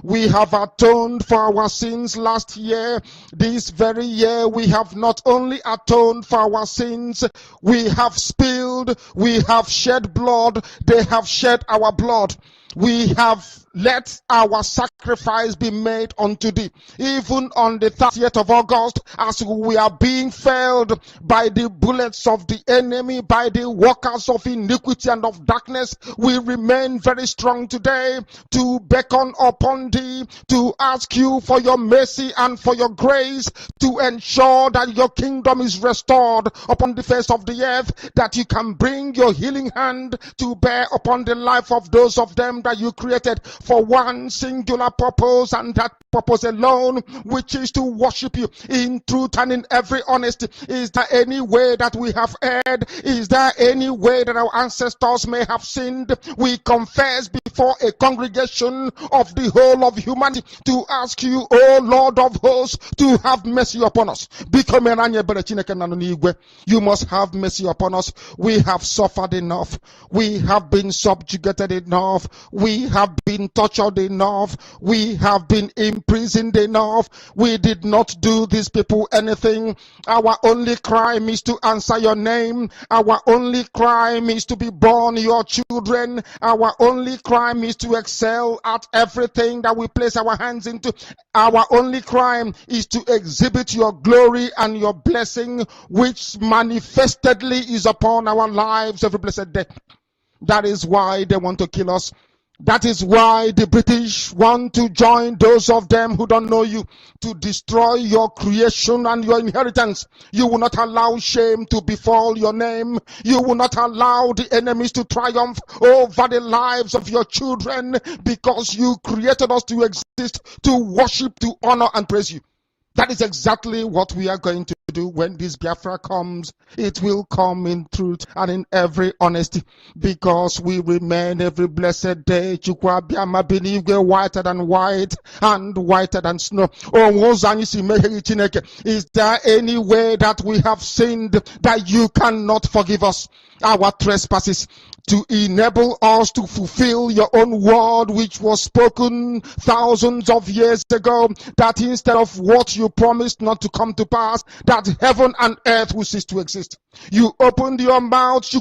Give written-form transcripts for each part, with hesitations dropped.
We have atoned for our sins last year. This very year, we have not only atoned for our sins, we have spilled, we have shed blood, they have shed our blood. We have let our sacrifice be made unto thee. Even on the 30th of August, as we are being felled by the bullets of the enemy, by the workers of iniquity and of darkness, we remain very strong today to beckon upon thee, to ask you for your mercy and for your grace, to ensure that your kingdom is restored upon the face of the earth, that you can bring your healing hand to bear upon the life of those of them that you created for one singular purpose, and that purpose alone, which is to worship you in truth and in every honesty. Is there any way that we have erred? Is there any way that our ancestors may have sinned? We confess before a congregation of the whole of humanity to ask you, O Lord of hosts, to have mercy upon us. You must have mercy upon us. We have suffered enough. We have been subjugated enough. We have been tortured enough. We have been imprisoned enough. We did not do these people anything. Our only crime is to answer your name. Our only crime is to be born your children. Our only crime is to excel at everything that we place our hands into. Our only crime is to exhibit your glory and your blessing, which manifestedly is upon our lives every blessed day. That is why they want to kill us. That is why the British want to join those of them who don't know you to destroy your creation and your inheritance. You will not allow shame to befall your name. You will not allow the enemies to triumph over the lives of your children, because you created us to exist, to worship, to honor and praise you. That is exactly what we are going to do when this Biafra comes. It will come in truth and in every honesty, because we remain every blessed day whiter than white and whiter than snow. Is there any way that we have sinned that you cannot forgive us our trespasses, to enable us to fulfill your own word, which was spoken thousands of years ago, that instead of what you promised not to come to pass, that heaven and earth will cease to exist. You opened your mouth to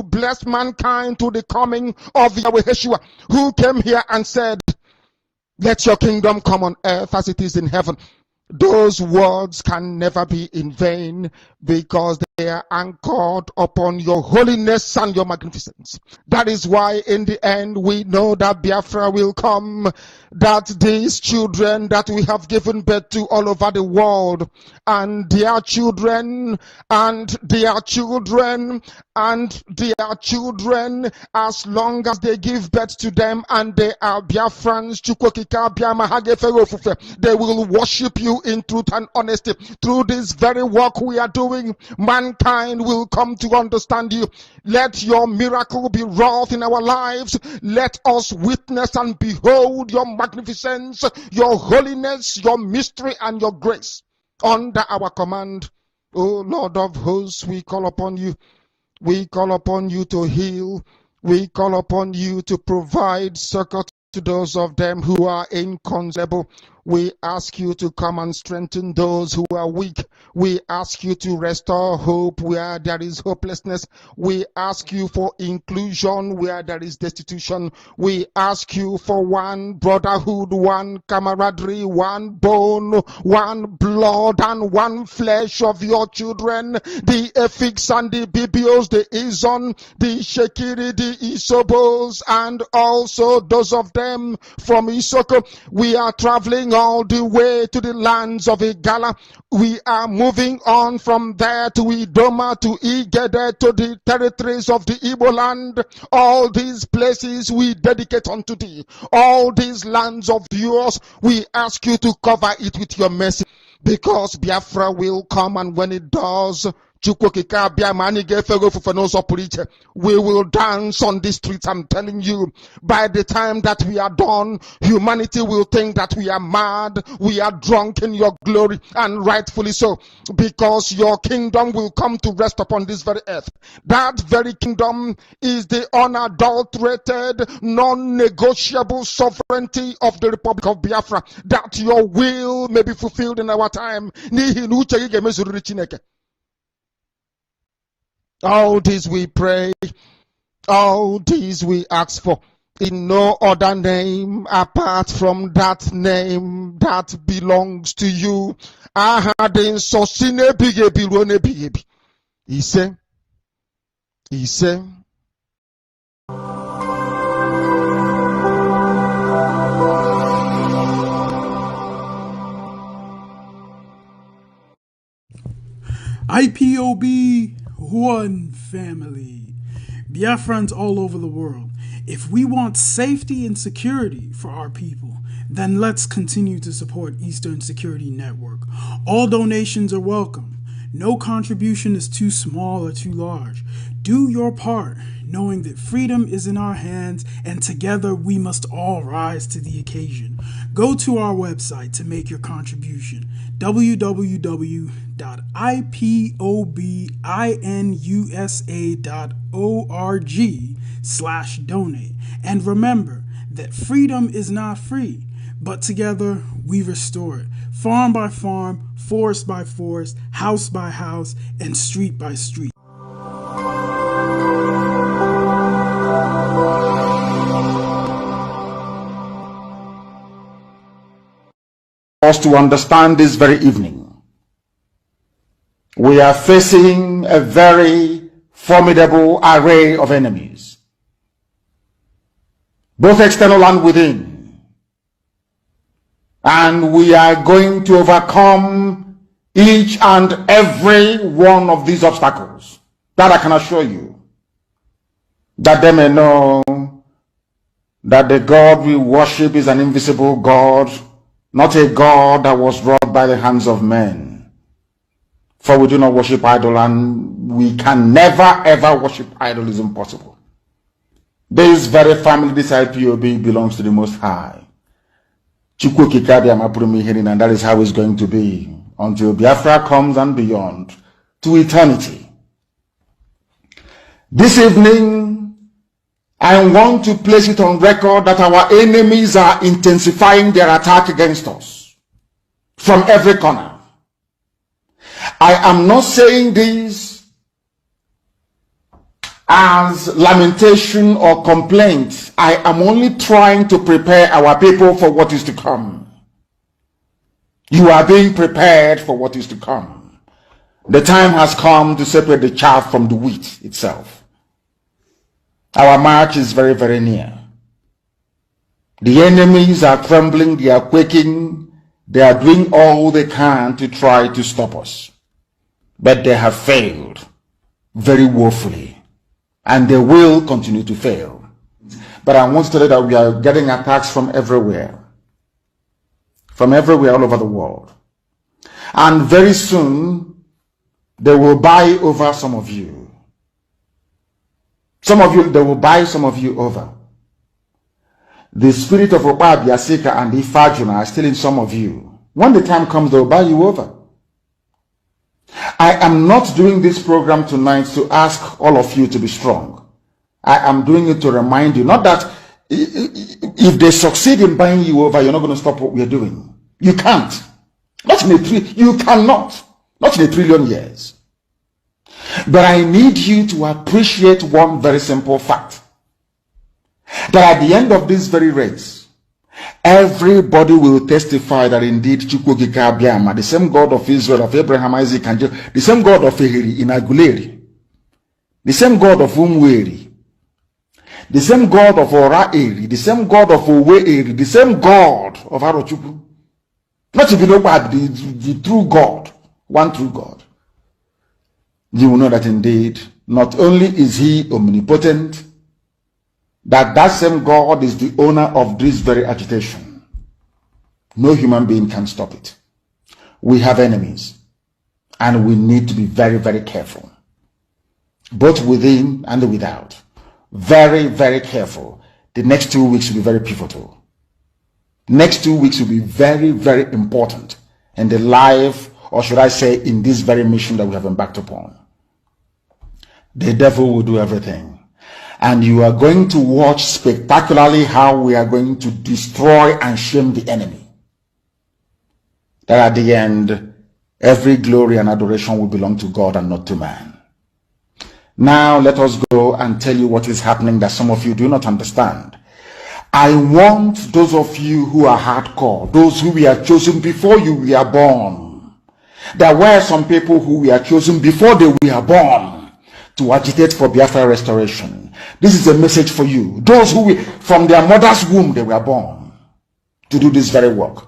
bless mankind to the coming of Yahweh Yeshua, who came here and said, let your kingdom come on earth as it is in heaven. Those words can never be in vain, because they are anchored upon your holiness and your magnificence. That is why in the end we know that Biafra will come, that these children that we have given birth to all over the world, and their children, and their children, and their children, as long as they give birth to them and they are Biafrans, they will worship you in truth and honesty. Through this very work we are doing, mankind will come to understand you. Let your miracle be wrought in our lives. Let us witness and behold your magnificence, your holiness, your mystery, and your grace under our command. O Lord of hosts, we call upon you. We call upon you to heal. We call upon you to provide succor to those of them who are inconsolable. We ask you to come and strengthen those who are weak. We ask you to restore hope where there is hopelessness. We ask you for inclusion where there is destitution. We ask you for one brotherhood, one camaraderie, one bone, one blood, and one flesh of your children. The Efiks and the Bibios, the Izon, the Shekiri, the Isobos, and also those of them from Isoko. We are traveling all the way to the lands of Igala. We are moving on from there to Idoma, to Igede, to the territories of the Igbo land. All these places we dedicate unto thee. All these lands of yours, we ask you to cover it with your mercy, because Biafra will come, and when it does, We will dance on the streets. I'm telling you, by the time that we are done, humanity will think that we are mad, we are drunk in your glory, and rightfully so, because your kingdom will come to rest upon this very earth. That very kingdom is the unadulterated, non-negotiable sovereignty of the Republic of Biafra, that your will may be fulfilled in our time. All this we pray, all this we ask for, in no other name apart from that name that belongs to you. He said, IPOB, one family. Biafrans all over the world. If we want safety and security for our people, then let's continue to support Eastern Security Network. All donations are welcome. No contribution is too small or too large. Do your part, knowing that freedom is in our hands, and together we must all rise to the occasion. Go to our website to make your contribution, www.ipobinUSA.org/donate. And remember that freedom is not free, but together we restore it, farm by farm, forest by forest, house by house, and street by street. Us to understand this very evening, we are facing a very formidable array of enemies, both external and within, and we are going to overcome each and every one of these obstacles. That I can assure you, that they may know that the God we worship is an invisible God, not a God that was wrought by the hands of men. For we do not worship idol, and we can never ever worship idol. Is impossible. This very family, this IPOB, belongs to the Most High. And that is how it's going to be until Biafra comes and beyond, to eternity. This evening, I want to place it on record that our enemies are intensifying their attack against us from every corner. I am not saying this as lamentation or complaint. I am only trying to prepare our people for what is to come. You are being prepared for what is to come. The time has come to separate the chaff from the wheat itself. Our march is very, very near. The enemies are trembling, they are quaking, they are doing all they can to try to stop us. But they have failed very woefully, and they will continue to fail. But I want to tell you that we are getting attacks from everywhere all over the world. And very soon, they will buy over some of you. Some of you, they will buy some of you over. The spirit of Oba Biasika and Ifajuna are still in some of you. When the time comes, they will buy you over. I am not doing this program tonight to ask all of you to be strong. I am doing it to remind you, not that if they succeed in buying you over, you're not going to stop what we are doing. You can't. You cannot. Not in a trillion years. But I need you to appreciate one very simple fact. That at the end of this very race, everybody will testify that indeed Chukwuka Abiyama, the same God of Israel, of Abraham, Isaac, and Jacob, the same God of Ehiri in Aguleri, the same God of Umweri, the same God of Ora-Eri, the same God of Owe-Eri, the same God of Arochukwu. Not to be no bad, the true God, one true God. You will know that indeed, not only is he omnipotent, that same God is the owner of this very agitation. No human being can stop it. We have enemies. And we need to be very, very careful, both within and without. Very, very careful. The next 2 weeks will be very pivotal. Next 2 weeks will be very, very important in the life, or should I say, in this very mission that we have embarked upon. The devil will do everything. And you are going to watch spectacularly how we are going to destroy and shame the enemy. That at the end, every glory and adoration will belong to God and not to man. Now let us go and tell you what is happening that some of you do not understand. I want those of you who are hardcore, those who were chosen before you were born. There were some people who were chosen before they were born to agitate for Biafra restoration. This is a message for you. Those who from their mother's womb they were born to do this very work.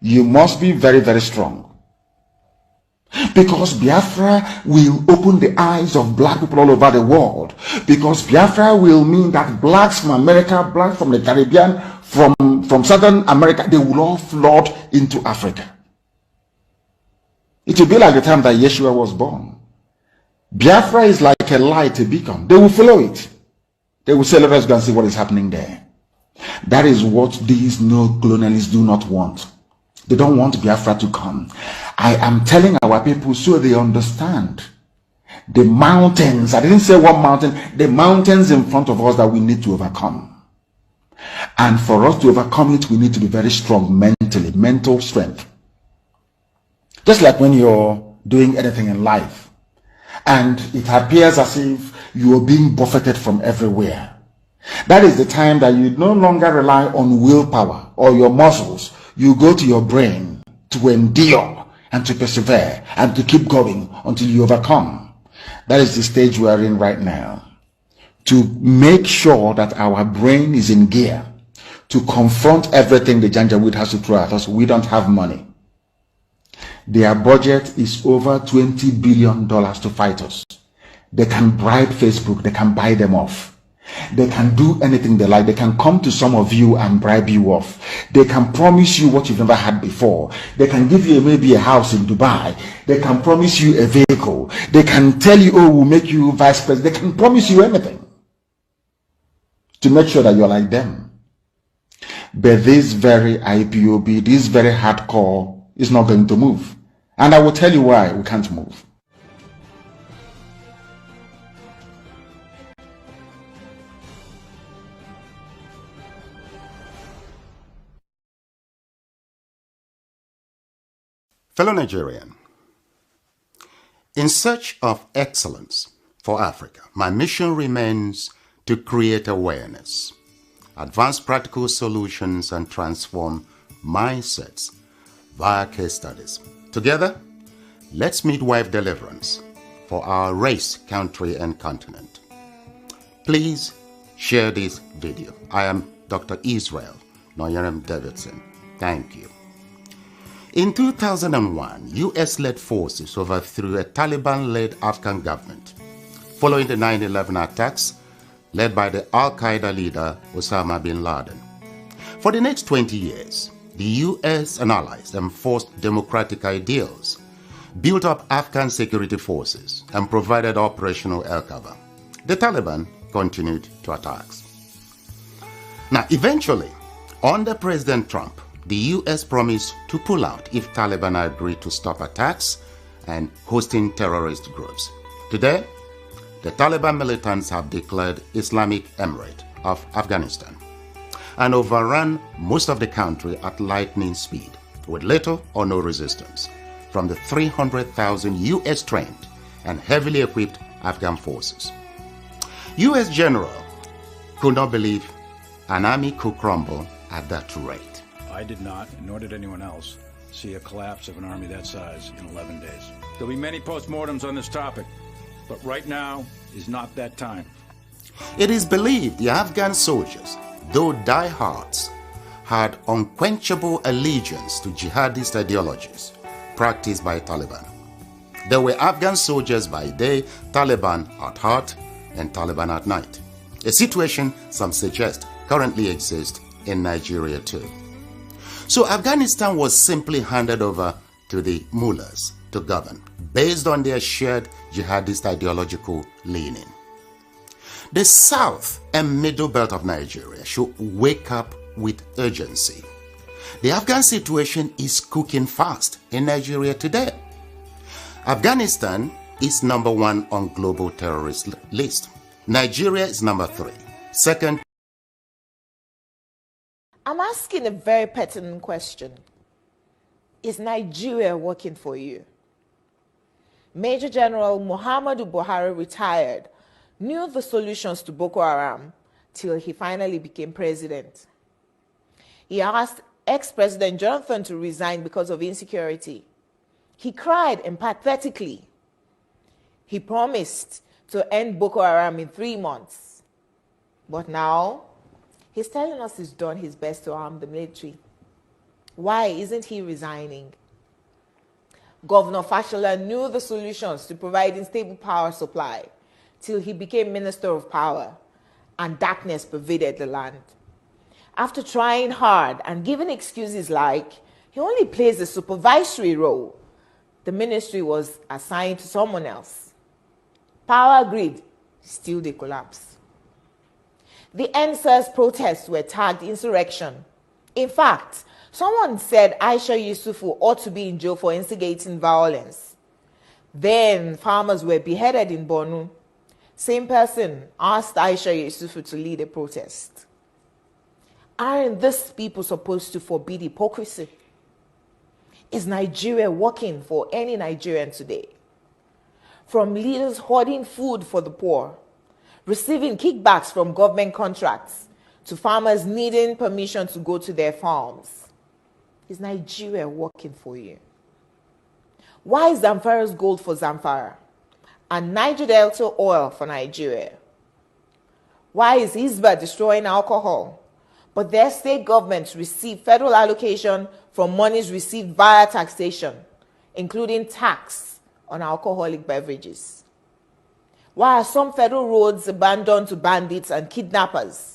You must be very, very strong. Because Biafra will open the eyes of black people all over the world. Because Biafra will mean that blacks from America, blacks from the Caribbean, from Southern America, they will all flood into Africa. It will be like the time that Yeshua was born. Biafra is like a light, a beacon. They will follow it. They will say, let us go and see what is happening there. That is what these neo-colonialists do not want. They don't want Biafra to come. I am telling our people so they understand. The mountains, I didn't say one mountain, the mountains in front of us that we need to overcome. And for us to overcome it, we need to be very strong mentally, mental strength. Just like when you're doing anything in life, and it appears as if you are being buffeted from everywhere. That is the time that you no longer rely on willpower or your muscles. You go to your brain to endure and to persevere and to keep going until you overcome. That is the stage we are in right now. To make sure that our brain is in gear to confront everything the Janjaweed has to throw at us. We don't have money. Their budget is over $20 billion to fight us. They can bribe Facebook. They can buy them off. They can do anything they like. They can come to some of you and bribe you off. They can promise you what you've never had before. They can give you maybe a house in Dubai. They can promise you a vehicle. They can tell you, oh, we'll make you vice president. They can promise you anything to make sure that you're like them. But this very IPOB, this very hardcore is not going to move. And I will tell you why we can't move. Fellow Nigerian, in search of excellence for Africa, my mission remains to create awareness, advance practical solutions, and transform mindsets via case studies. Together, let's midwife deliverance for our race, country, and continent. Please share this video. I am Dr. Israel Noyerem Davidson. Thank you. In 2001, US-led forces overthrew a Taliban-led Afghan government following the 9/11 attacks led by the Al-Qaeda leader Osama bin Laden. For the next 20 years, the US and allies enforced democratic ideals, built up Afghan security forces, and provided operational air cover. The Taliban continued to attacks. Now, eventually, under President Trump, the US promised to pull out if Taliban agreed to stop attacks and hosting terrorist groups. Today, the Taliban militants have declared Islamic Emirate of Afghanistan and overrun most of the country at lightning speed with little or no resistance from the 300,000 US trained and heavily equipped Afghan forces. US general could not believe an army could crumble at that rate. I did not, and nor did anyone else, see a collapse of an army that size in 11 days. There'll be many postmortems on this topic, but right now is not that time. It is believed the Afghan soldiers, though diehards, had unquenchable allegiance to jihadist ideologies practiced by Taliban. They were Afghan soldiers by day, Taliban at heart, and Taliban at night. A situation some suggest currently exists in Nigeria too. So Afghanistan was simply handed over to the mullahs, to govern based on their shared jihadist ideological leaning. The south and middle belt of Nigeria should wake up with urgency. The Afghan situation is cooking fast in Nigeria today. Afghanistan is number 1 on global terrorist list. Nigeria is number 3. Second. I'm asking a very pertinent question. Is Nigeria working for you? Major General Muhammadu Buhari, retired, knew the solutions to Boko Haram till he finally became president. He asked ex-President Jonathan to resign because of insecurity. He cried empathetically. He promised to end Boko Haram in 3 months. But now, he's telling us he's done his best to arm the military. Why isn't he resigning? Governor Fashola knew the solutions to providing stable power supply till he became Minister of Power, and darkness pervaded the land. After trying hard and giving excuses like he only plays a supervisory role, the ministry was assigned to someone else. Power grid, still they collapse. The NSAS protests were tagged insurrection. In fact, someone said Aisha Yusufu ought to be in jail for instigating violence. Then farmers were beheaded in Borno. Same person asked Aisha Yusufu to lead a protest. Aren't these people supposed to forbid hypocrisy? Is Nigeria working for any Nigerian today? From leaders hoarding food for the poor, receiving kickbacks from government contracts, to farmers needing permission to go to their farms. Is Nigeria working for you? Why is Zamfara's gold for Zamfara and Niger Delta oil for Nigeria? Why is Hisba destroying alcohol, but their state governments receive federal allocation from monies received via taxation, including tax on alcoholic beverages? Why are some federal roads abandoned to bandits and kidnappers?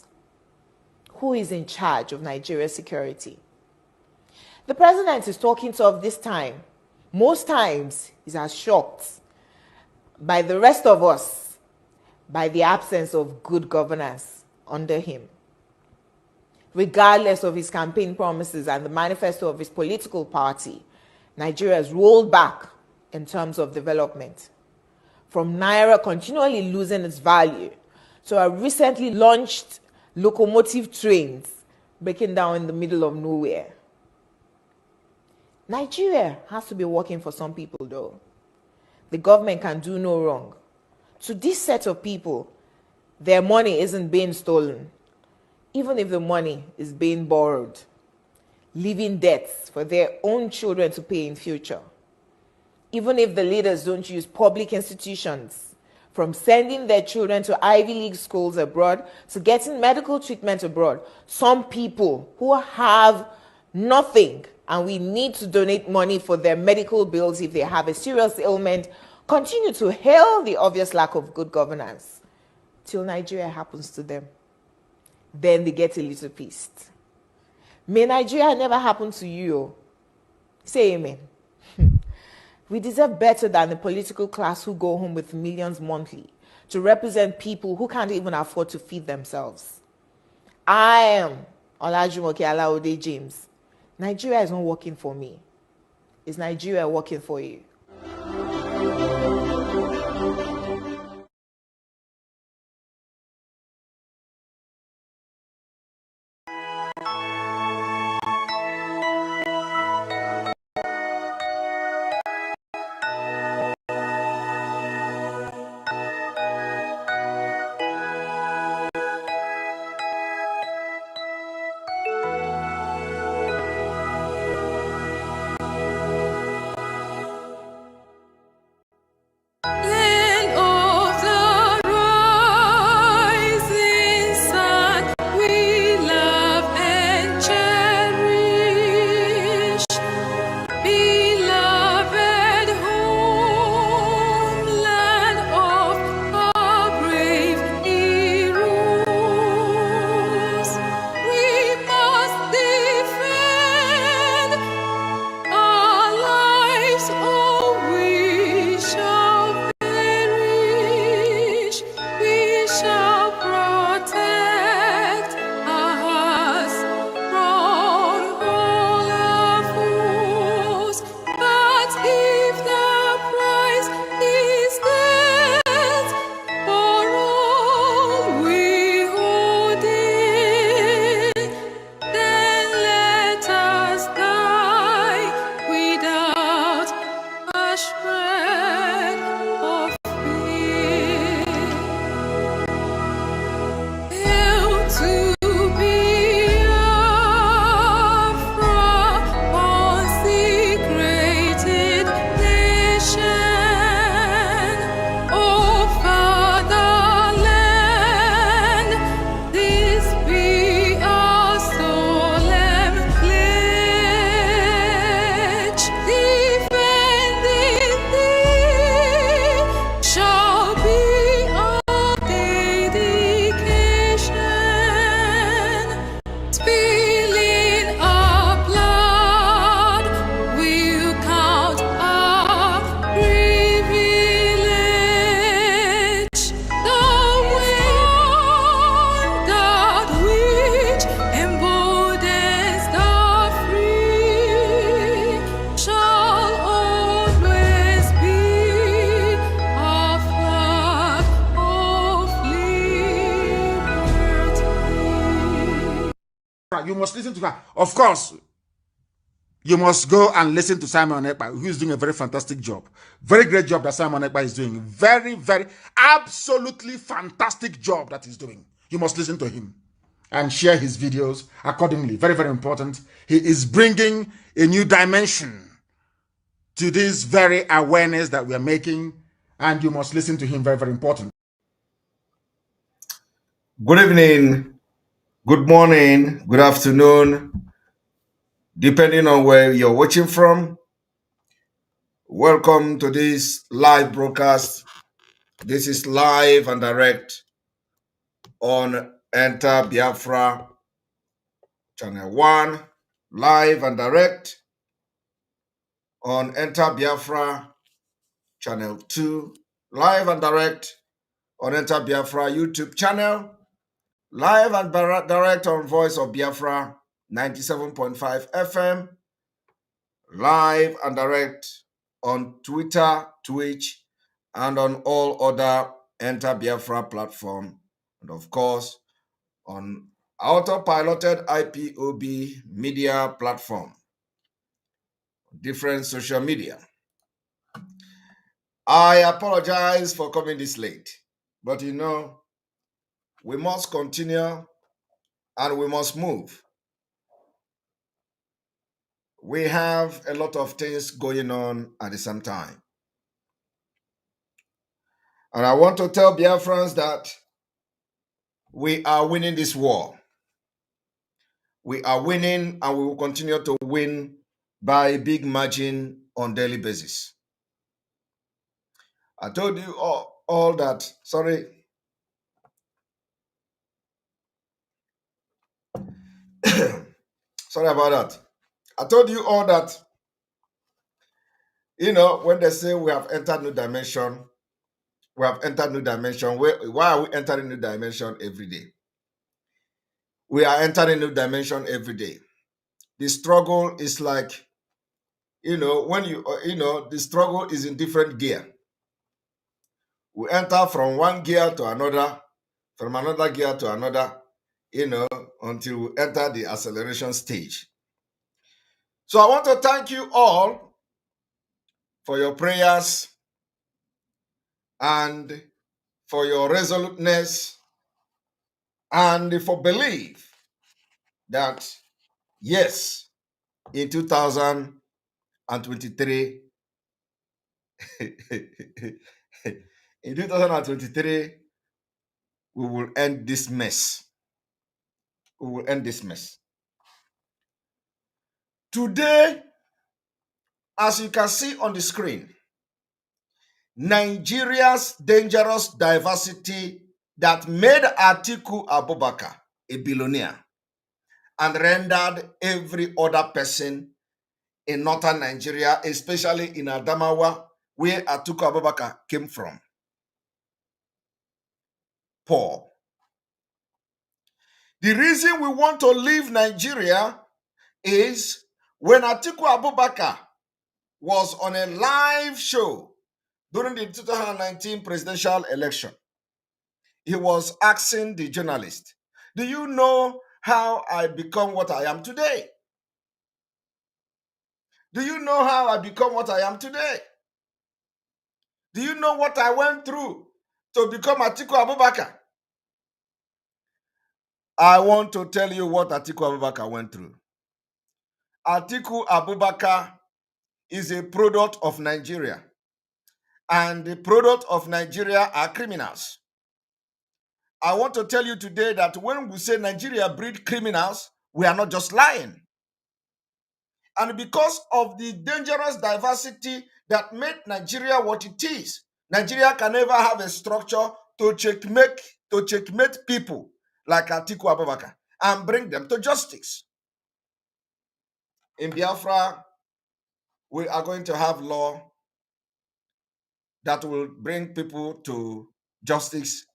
Who is in charge of Nigeria's security? The president is talking tough this time. Most times, he's as shocked by the rest of us by the absence of good governance under him. Regardless of his campaign promises and the manifesto of his political party, Nigeria has rolled back in terms of development. From Naira continually losing its value to our recently launched locomotive trains breaking down in the middle of nowhere. Nigeria has to be working for some people though. The government can do no wrong. To this set of people, their money isn't being stolen, even if the money is being borrowed, leaving debts for their own children to pay in future. Even if the leaders don't use public institutions, from sending their children to Ivy League schools abroad to getting medical treatment abroad, some people who have nothing and we need to donate money for their medical bills if they have a serious ailment, continue to hail the obvious lack of good governance till Nigeria happens to them. Then they get a little pissed. May Nigeria never happen to you. Say amen. We deserve better than the political class who go home with millions monthly to represent people who can't even afford to feed themselves. I am Olajumoke Alaode James. Nigeria is not working for me. Is Nigeria working for you? must listen to her. Of course, you must go and listen to Simon Ekpa, who is doing a very fantastic job. Very great job that Simon Ekpa is doing. Very, very, absolutely fantastic job that he's doing. You must listen to him and share his videos accordingly. Very, very important. He is bringing a new dimension to this very awareness that we are making, and you must listen to him. Very, very important. Good evening, good morning, good afternoon, depending on where you're watching from. Welcome to this live broadcast. This is live and direct on Enter Biafra Channel 1, live and direct on Enter Biafra Channel 2, live and direct on Enter Biafra YouTube channel, live and direct on Voice of Biafra 97.5 FM, live and direct on Twitter, Twitch, and on all other Enter Biafra platform, and of course on auto-piloted IPOB media platform, different social media. I apologize for coming this late, but you know, we must continue and we must move. We have a lot of things going on at the same time. And I want to tell Biafrans that we are winning this war. We are winning and we will continue to win by a big margin on daily basis. I told you all that, sorry. Sorry about that. I told you all that, you know, when they say we have entered new dimension, we have entered new dimension. Why are we entering new dimension every day? We are entering new dimension every day. The struggle is like, you know, when the struggle is in different gear. We enter from one gear to another, from another gear to another, you know, until we enter the acceleration stage. So I want to thank you all for your prayers and for your resoluteness and for belief that, yes, in 2023, in 2023, we will end this mess. We will end this mess. Today, as you can see on the screen, Nigeria's dangerous diversity that made Atiku Abubakar a billionaire and rendered every other person in northern Nigeria, especially in Adamawa, where Atiku Abubakar came from, poor. The reason we want to leave Nigeria is when Atiku Abubakar was on a live show during the 2019 presidential election. He was asking the journalist, do you know how I become what I am today? Do you know how I become what I am today? Do you know what I went through to become Atiku Abubakar? I want to tell you what Atiku Abubakar went through. Atiku Abubakar is a product of Nigeria, and the product of Nigeria are criminals. I want to tell you today that when we say Nigeria breed criminals, we are not just lying. And because of the dangerous diversity that made Nigeria what it is, Nigeria can never have a structure to checkmate people like Atiku Abubakar and bring them to justice. In Biafra, we are going to have law that will bring people to justice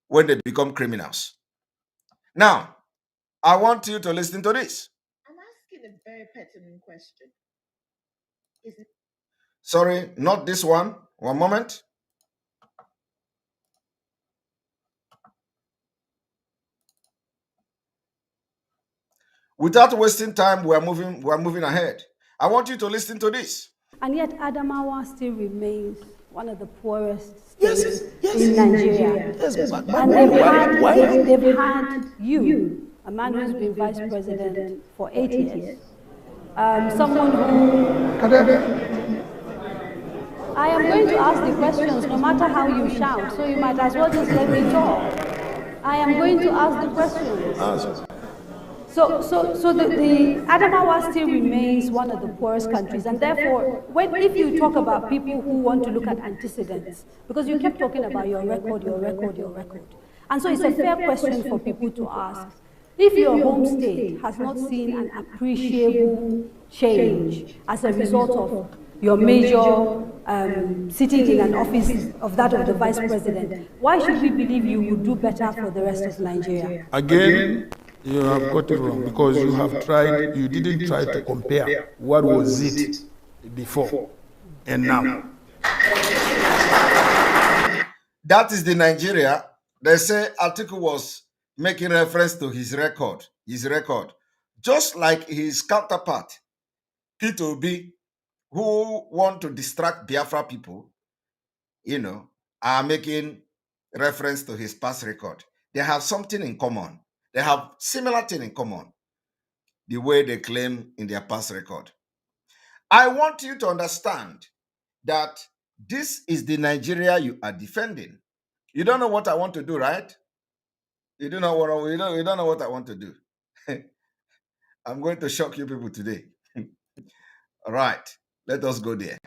when they become criminals. Now, I want you to listen to this. I'm asking a very pertinent question. Sorry, not this one. One moment. Without wasting time, we're moving ahead. I want you to listen to this. And yet Adamawa still remains one of the poorest states in Nigeria. And they've had you, a man who's been vice president for 8 years, someone who... I am going to ask the questions no matter how you shout, so you might as well just let me talk. I am going to ask the questions. So the Adamawa still remains one of the poorest countries, and therefore, if you talk about people who want to look at antecedents, because you kept talking about your record, and so it's a fair question for people to ask. If your home state has not seen an appreciable change as a result of your major sitting in an office of that of the vice president, why should we believe you would do better for the rest of Nigeria? Again, you have got it wrong, because you didn't try to compare what was it before and now. That is the Nigeria. They say Atiku was making reference to his record, just like his counterpart, Peter Obi, who want to distract Biafra people, are making reference to his past record. They have something in common. They have similar thing in common, the way they claim in their past record. I want you to understand that this is the Nigeria you are defending. You don't know what I want to do, right? You don't know what I want to do. I'm going to shock you people today. All right, let us go there.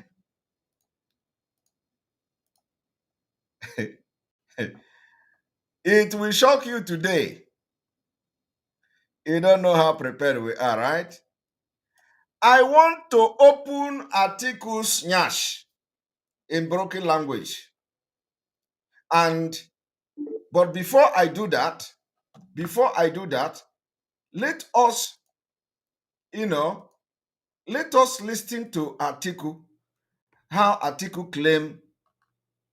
It will shock you today. You don't know how prepared we are, right? I want to open Atiku's nyash in broken language. But before I do that, let us listen to Atiku, how Atiku claim,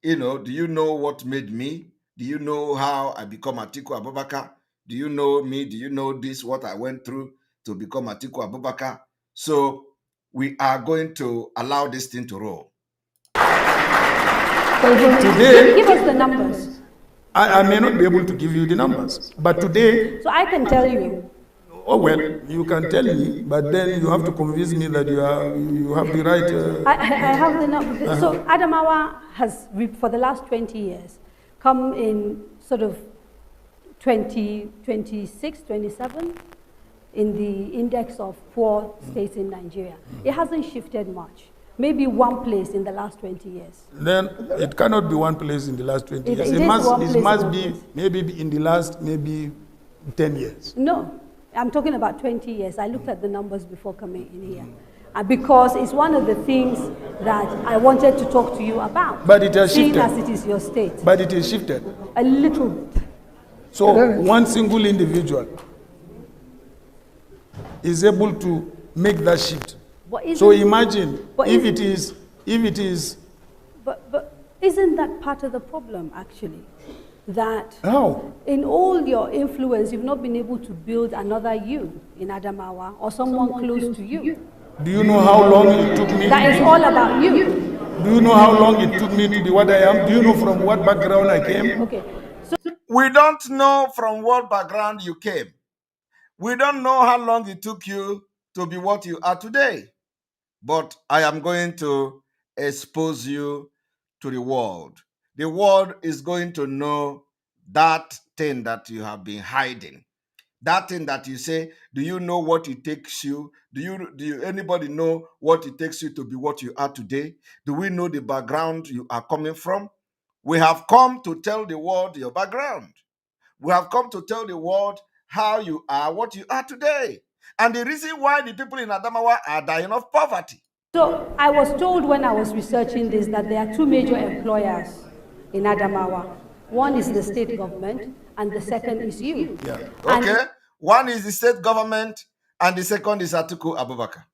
do you know what made me? Do you know how I become Atiku Abubakar? Do you know me? Do you know this, what I went through to become Atiku Abubakar? So we are going to allow this thing to roll. Today, give us the numbers. I may not be able to give you the numbers, but today... So I can tell you. Oh, well, you can tell me, but then you have to convince me that you have the right... I have the numbers. So Adamawa has, for the last 20 years, come in sort of 26, 27 in the index of poor states in Nigeria. It hasn't shifted much. Maybe one place in the last 20 years. Then it cannot be one place in the last 20 years. It must be maybe in the last 10 years. No, I'm talking about 20 years. I looked at the numbers before coming in here. Because it's one of the things that I wanted to talk to you about. But it has shifted. Seeing as it is your state. But it has shifted. A little bit. So one single individual is able to make that shift. So imagine if it is. But isn't that part of the problem, actually? That how? In all your influence, you've not been able to build another you in Adamawa or someone close to you. Do you know how long it took me? That is all about you. Do you know how long it took me to be what I am? Do you know from what background I came? Okay. So we don't know from what background you came. We don't know how long it took you to be what you are today. But I am going to expose you to the world. The world is going to know that thing that you have been hiding. That thing that you say, do you know what it takes you? Do anybody know what it takes you to be what you are today? Do we know the background you are coming from? We have come to tell the world your background. We have come to tell the world how you are what you are today. And the reason why the people in Adamawa are dying of poverty. So I was told when I was researching this that there are two major employers in Adamawa. One is the state government and the second is you. Yeah. Okay. One is the state government and the second is Atiku Abubakar.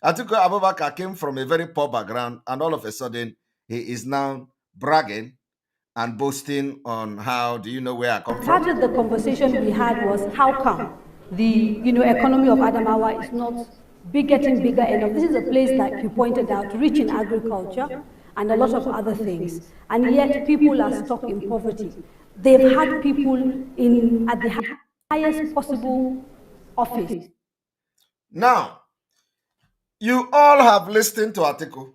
Atiku Abubakar came from a very poor background and all of a sudden he is now bragging and boasting on how, do you know where I come from? Part of the conversation we had was, how come the economy of Adamawa is not getting bigger enough. This is a place, like you pointed out, rich in agriculture and a lot of other things, and yet people are stuck in poverty. They've had people at the highest possible office. Now, you all have listened to Atiku.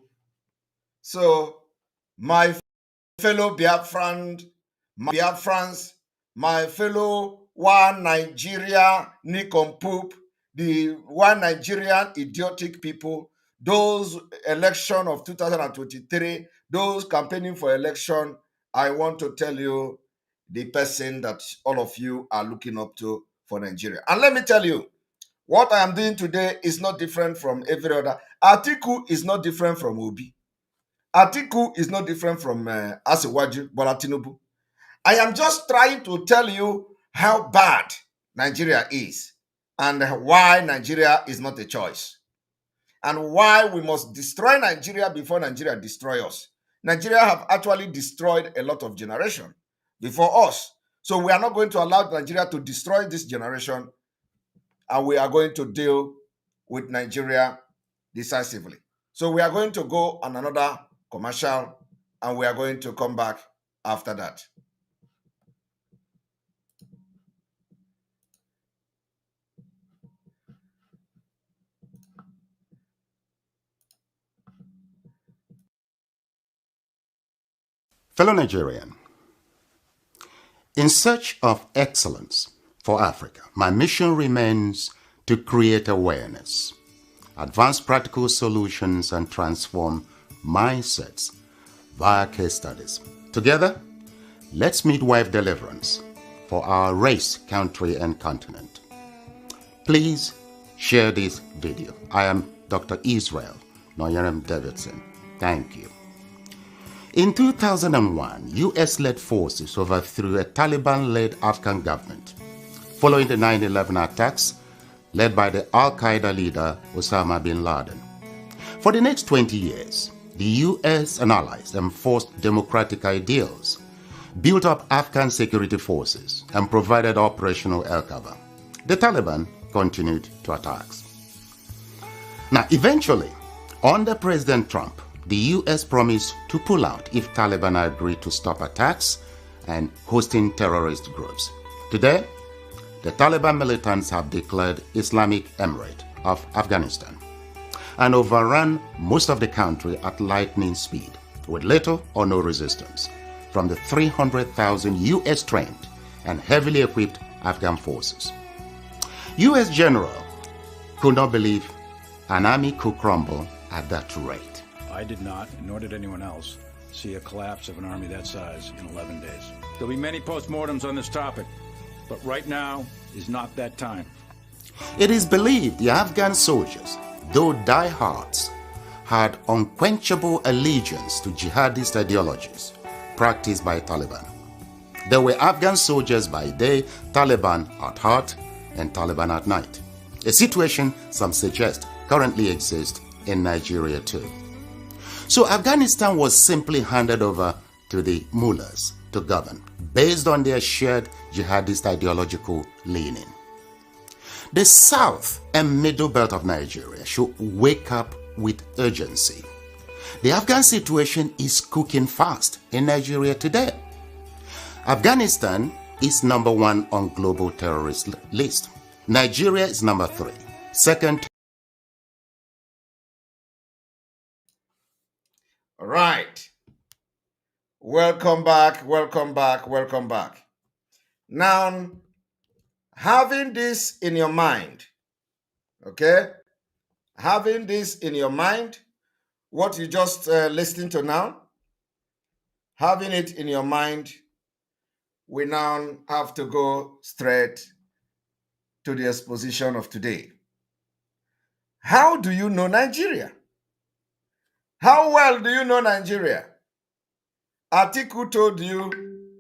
So, my fellow Biafrans, my fellow one Nigeria nincompoop, the one Nigerian idiotic people, those election of 2023, those campaigning for election, I want to tell you the person that all of you are looking up to for Nigeria. And let me tell you, what I am doing today is not different from every other. Atiku is not different from Obi. Atiku is not different from Asiwaju Bola Tinubu. I am just trying to tell you how bad Nigeria is and why Nigeria is not a choice and why we must destroy Nigeria before Nigeria destroys us. Nigeria have actually destroyed a lot of generation before us. So we are not going to allow Nigeria to destroy this generation, and we are going to deal with Nigeria decisively. So we are going to go on another commercial, and we are going to come back after that. Fellow Nigerian, in search of excellence for Africa, my mission remains to create awareness, advance practical solutions, and transform mindsets via case studies. Together, let's midwife deliverance for our race, country, and continent. Please share this video. I am Dr. Israel Noyerem Davidson. Thank you. In 2001, US-led forces overthrew a Taliban-led Afghan government following the 9/11 attacks led by the Al-Qaeda leader Osama bin Laden. For the next 20 years, the US and allies enforced democratic ideals, built up Afghan security forces, and provided operational air cover. The Taliban continued to attacks. Now, eventually, under President Trump, the US promised to pull out if Taliban agreed to stop attacks and hosting terrorist groups. Today, the Taliban militants have declared Islamic Emirate of Afghanistan and overrun most of the country at lightning speed with little or no resistance from the 300,000 US trained and heavily equipped Afghan forces. US general could not believe an army could crumble at that rate. I did not, nor did anyone else, see a collapse of an army that size in 11 days. There'll be many postmortems on this topic, but right now is not that time. It is believed the Afghan soldiers, though diehards, had unquenchable allegiance to jihadist ideologies practiced by Taliban. There were Afghan soldiers by day, Taliban at heart, and Taliban at night. A situation some suggest currently exists in Nigeria too. So Afghanistan was simply handed over to the mullahs to govern based on their shared jihadist ideological leaning. The south and middle belt of Nigeria should wake up with urgency. The Afghan situation is cooking fast in Nigeria today. Afghanistan is number 1 on global terrorist list. Nigeria is number 3. Second. All right. Welcome back, welcome back, welcome back. Now, having this in your mind, okay? Having this in your mind, what you just listened to now, having it in your mind, we now have to go straight to the exposition of today. How do you know Nigeria? How well do you know Nigeria? Atiku told you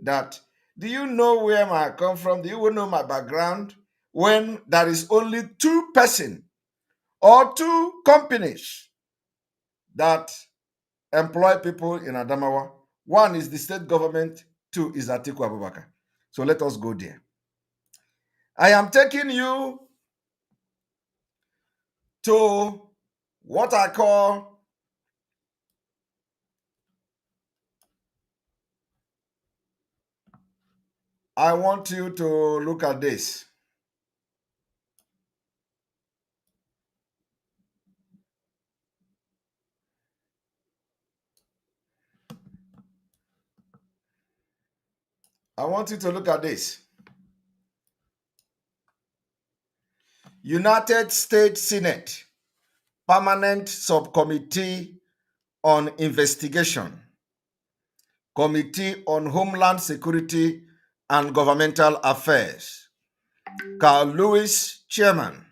that, do you know where I come from? Do you know my background? When there is only 2 persons or 2 companies that employ people in Adamawa. 1 is the state government, 2 is Atiku Abubakar. So let us go there. I am taking you to what I call I want you to look at this. I want you to look at this. United States Senate Permanent Subcommittee on Investigation, Committee on Homeland Security and Governmental Affairs. Carl Lewis, Chairman.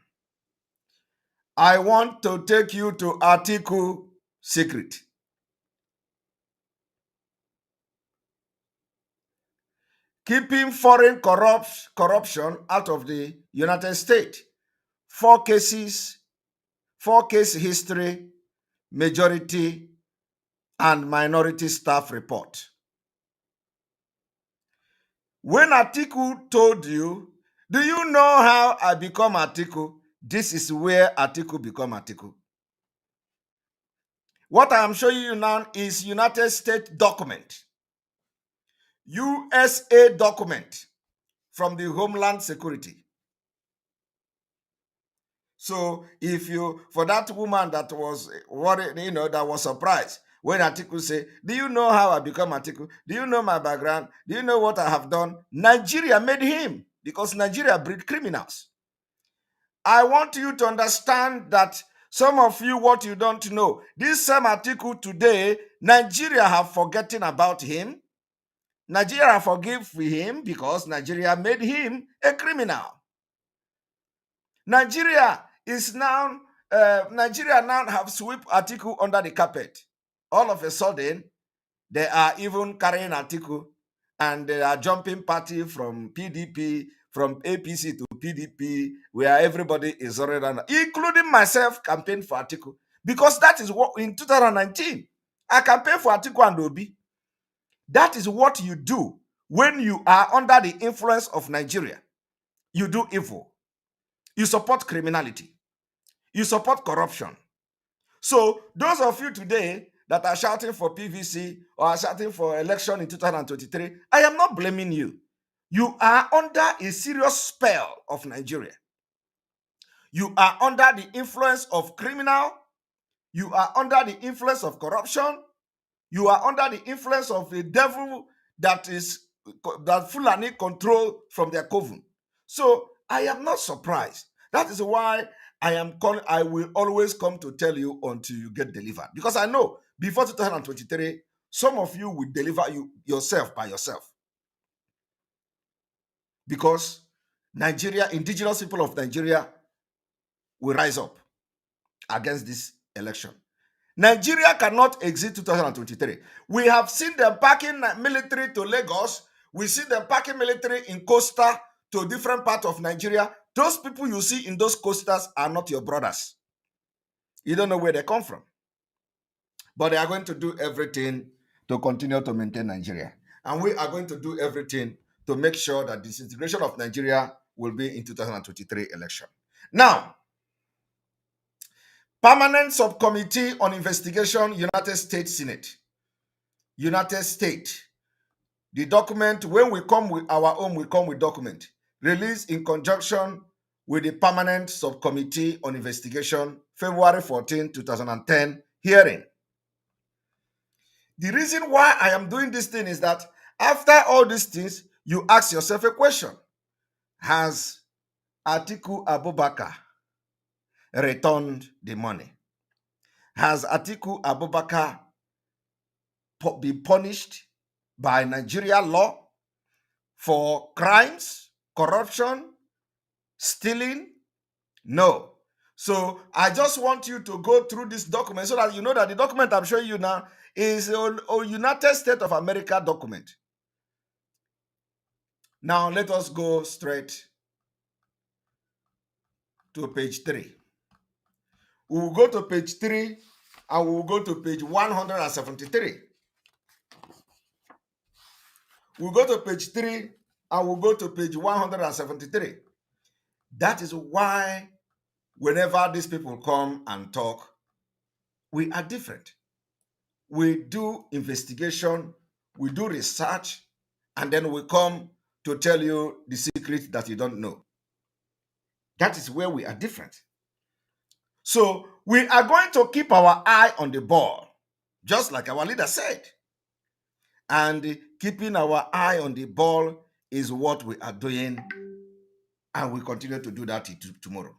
I want to take you to Atiku secret. Keeping foreign corruption out of the United States. 4 cases, 4-case history, majority, and minority staff report. When Atiku told you, do you know how I become Atiku? This is where Atiku become Atiku. What I am showing you now is United States document. USA document from the Homeland Security. So if you, for that woman that was worried, that was surprised when Atiku say, do you know how I become Atiku? Do you know my background? Do you know what I have done? Nigeria made him, because Nigeria breed criminals. I want you to understand that some of you, what you don't know, this same Atiku today, Nigeria have forgotten about him. Nigeria forgive him because Nigeria made him a criminal. Nigeria now have swept Atiku under the carpet. All of a sudden, they are even carrying Atiku, and they are jumping party from PDP, from APC to PDP, where everybody is already, including myself, campaigned for Atiku, because that is what in 2019 I campaigned for Atiku and Obi. That is what you do when you are under the influence of Nigeria. You do evil. You support criminality. You support corruption. So those of you today that are shouting for PVC or are shouting for election in 2023, I am not blaming you. You are under a serious spell of Nigeria. You are under the influence of criminal. You are under the influence of corruption. You are under the influence of a devil that Fulani control from their coven. So I am not surprised. That is why I will always come to tell you until you get delivered. Because I know before 2023, some of you will deliver yourself by yourself. Because Nigeria, indigenous people of Nigeria will rise up against this election. Nigeria cannot exit 2023. We have seen them packing military to Lagos. We see them packing military in coastal to different parts of Nigeria. Those people you see in those coasters are not your brothers. You don't know where they come from. But they are going to do everything to continue to maintain Nigeria. And we are going to do everything to make sure that disintegration of Nigeria will be in 2023 election. Now, Permanent Subcommittee on Investigation, United States Senate. United States. The document, when we come with our own, we come with document. Released in conjunction with the Permanent Subcommittee on Investigation, February 14, 2010, hearing. The reason why I am doing this thing is that after all these things, you ask yourself a question. Has Atiku Abubakar returned the money? Has Atiku Abubakar been punished by Nigeria law for crimes, corruption, stealing? No. So I just want you to go through this document so that you know that the document I'm showing you now is a United States of America document. Now let us go straight to page 3. We will go to page 3 and we will go to page 173. We'll go to page 3 and we'll go to page 173. That is why whenever these people come and talk, we are different. We do investigation, we do research, and then we come to tell you the secret that you don't know. That is where we are different. So we are going to keep our eye on the ball, just like our leader said. And keeping our eye on the ball is what we are doing, and we continue to do that tomorrow.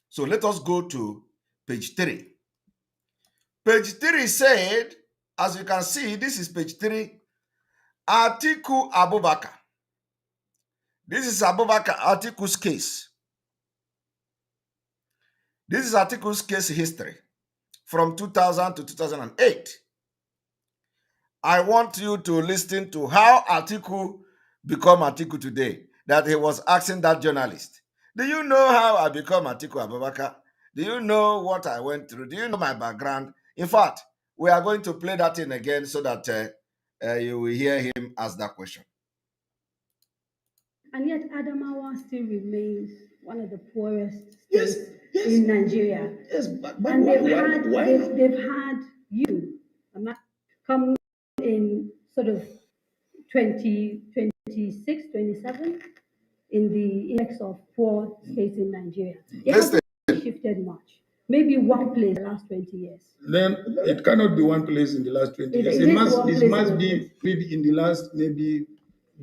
So let us go to page 3. Page 3 said, as you can see, this is page 3, Atiku Abubakar. This is Atiku's case. This is Atiku's case history from 2000 to 2008. I want you to listen to how Atiku become Atiku today, that he was asking that journalist. Do you know how I become Atiku Abubakar? Do you know what I went through? Do you know my background? In fact, we are going to play that in again so that you will hear him ask that question. And yet Adamawa still remains one of the poorest states in Nigeria. Yes, but And why? they've had you come in sort of 26, 27 in the index of poor states in Nigeria. It hasn't shifted much. Maybe one place in the last 20 years. Then it cannot be one place in the last 20 years. It must be maybe in the last maybe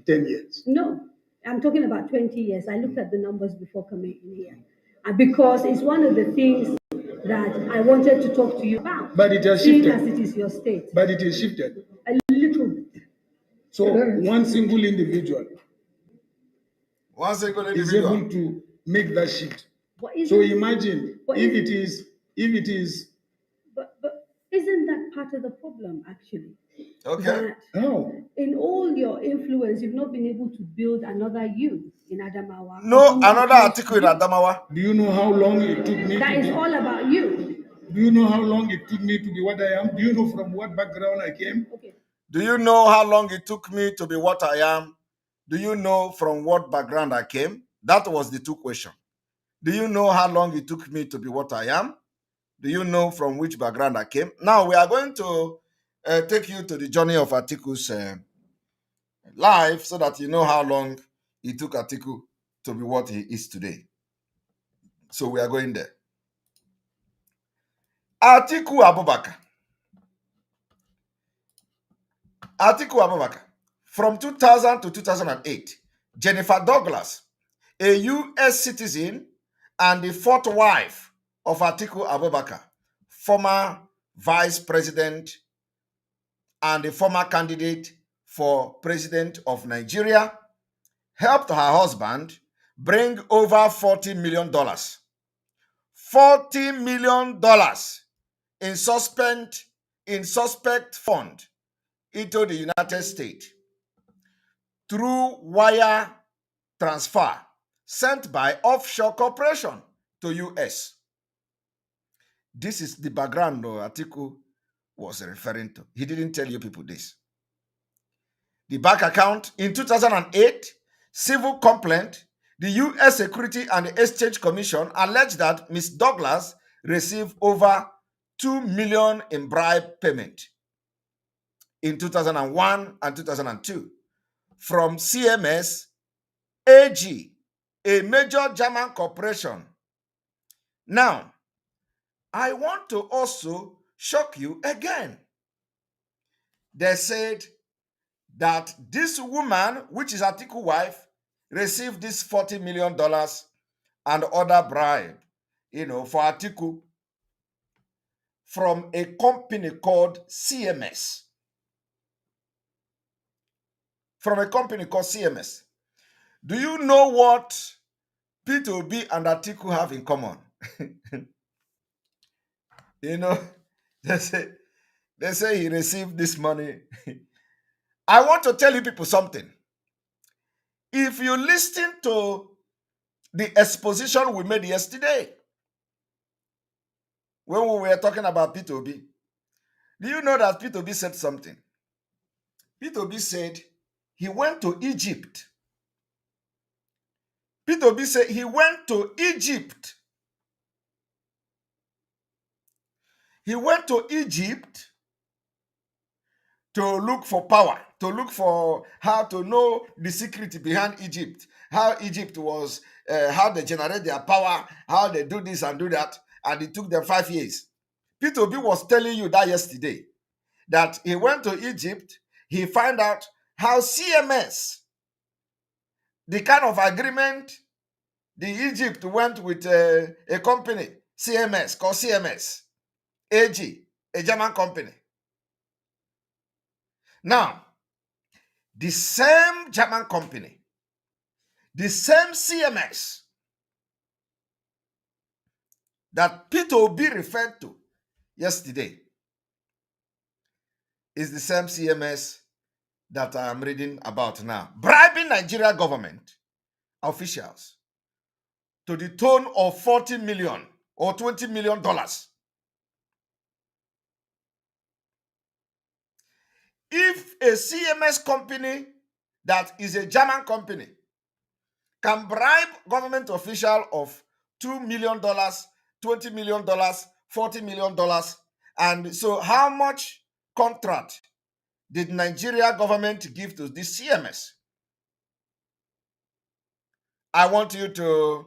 10 years. No, I'm talking about 20 years. I looked at the numbers before coming in here. Because it's one of the things that I wanted to talk to you about. But it has seeing shifted. as it is your state. But it has shifted. A little bit. So one single individual is able to make that shift. So imagine if it is. But isn't that part of the problem, actually? Okay. No. In all your influence, you've not been able to build another you in Adamawa. No, another Atiku in Adamawa. Do you know how long it took me? That is all about you. Do you know how long it took me to be what I am? Do you know from what background I came? Okay. Do you know how long it took me to be what I am? Do you know from what background I came? That was the two questions. Do you know how long it took me to be what I am? Do you know from which background I came? Now we are going to take you to the journey of Atiku's life so that you know how long it took Atiku to be what he is today. So we are going there. Atiku Abubakar. Atiku Abubakar. From 2000 to 2008, Jennifer Douglas, a U.S. citizen and the fourth wife of Atiku Abubakar, former vice president and the former candidate for president of Nigeria, helped her husband bring over $40 million. $40 million in suspect fund into the United States through wire transfer sent by offshore corporation to US. This is the background Atiku was referring to. He didn't tell you people this. The bank account in 2008, civil complaint, the U.S. Security and Exchange Commission alleged that Ms. Douglas received over $2 million in bribe payment in 2001 and 2002 from CMS AG, a major German corporation. Now, I want to also shock you again. They said that this woman, which is Atiku's wife, received this $40 million and other bribe, for Atiku from a company called CMS. From a company called CMS. Do you know what P2B and Atiku have in common? They say he received this money. I want to tell you people something. If you listen to the exposition we made yesterday, when we were talking about P2B, do you know that P2B said something? P2B said he went to Egypt. P2B said he went to Egypt He went to Egypt to look for power, to look for how to know the secret behind Egypt, how Egypt was, how they generate their power, how they do this and do that, and it took them 5 years. Peter Obi was telling you that yesterday, that he went to Egypt, he found out how CMS, the kind of agreement the Egypt went with a company, CMS, called CMS, AG, a German company. Now, the same German company, the same CMS that Peter Obi referred to yesterday is the same CMS that I am reading about now, bribing Nigeria government officials to the tune of $40 million or $20 million. If a CMS company that is a German company can bribe government official of $2 million, $20 million, $40 million, and so how much contract did Nigeria government give to this CMS? I want you to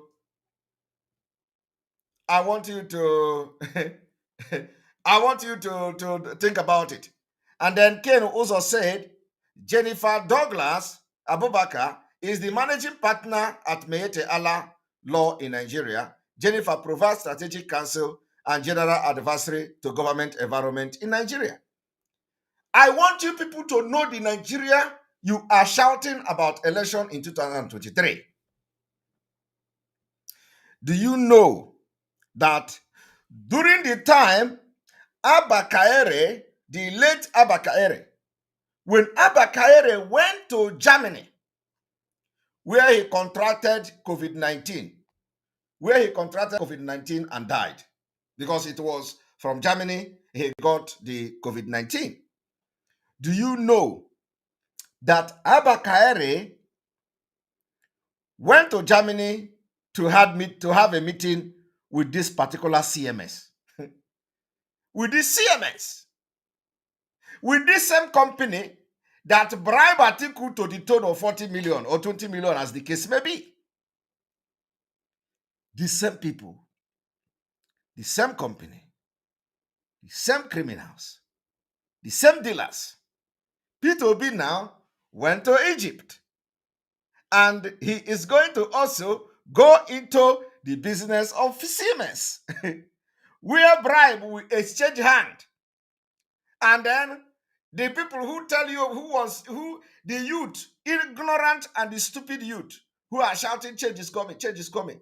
I want you to think about it. And then Ken also said Jennifer Douglas Abubakar is the managing partner at Meyete Allah Law in Nigeria. Jennifer provides strategic counsel and general advisory to government environment in Nigeria. I want you people to know the Nigeria you are shouting about election in 2023. Do you know that during the time Abba Kaere, the late Abba Kaere, when Abba Kaere went to Germany, where he contracted COVID-19, and died, because it was from Germany he got the COVID-19. Do you know that Abba Kaere went to Germany to have a meeting with this particular CMS? With this CMS, with this same company that bribed Atiku to the tune of 40 million or 20 million, as the case may be. The same people, the same company, the same criminals, the same dealers. Peter Obi now went to Egypt, and he is going to also go into the business of CMS, where bribe will exchange hand. And then the people who tell you the youth, ignorant and the stupid youth, who are shouting, change is coming, change is coming.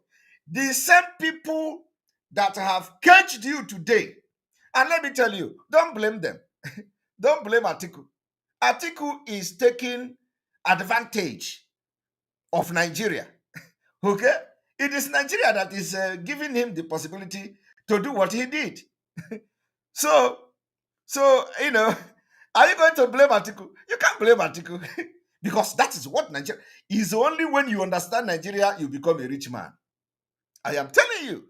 The same people that have caged you today. And let me tell you, don't blame them. Don't blame Atiku. Atiku is taking advantage of Nigeria. Okay? It is Nigeria that is giving him the possibility to do what he did. So, you know, are you going to blame Atiku? You can't blame Atiku because that is what Nigeria is. Only when you understand Nigeria, you become a rich man. I am telling you,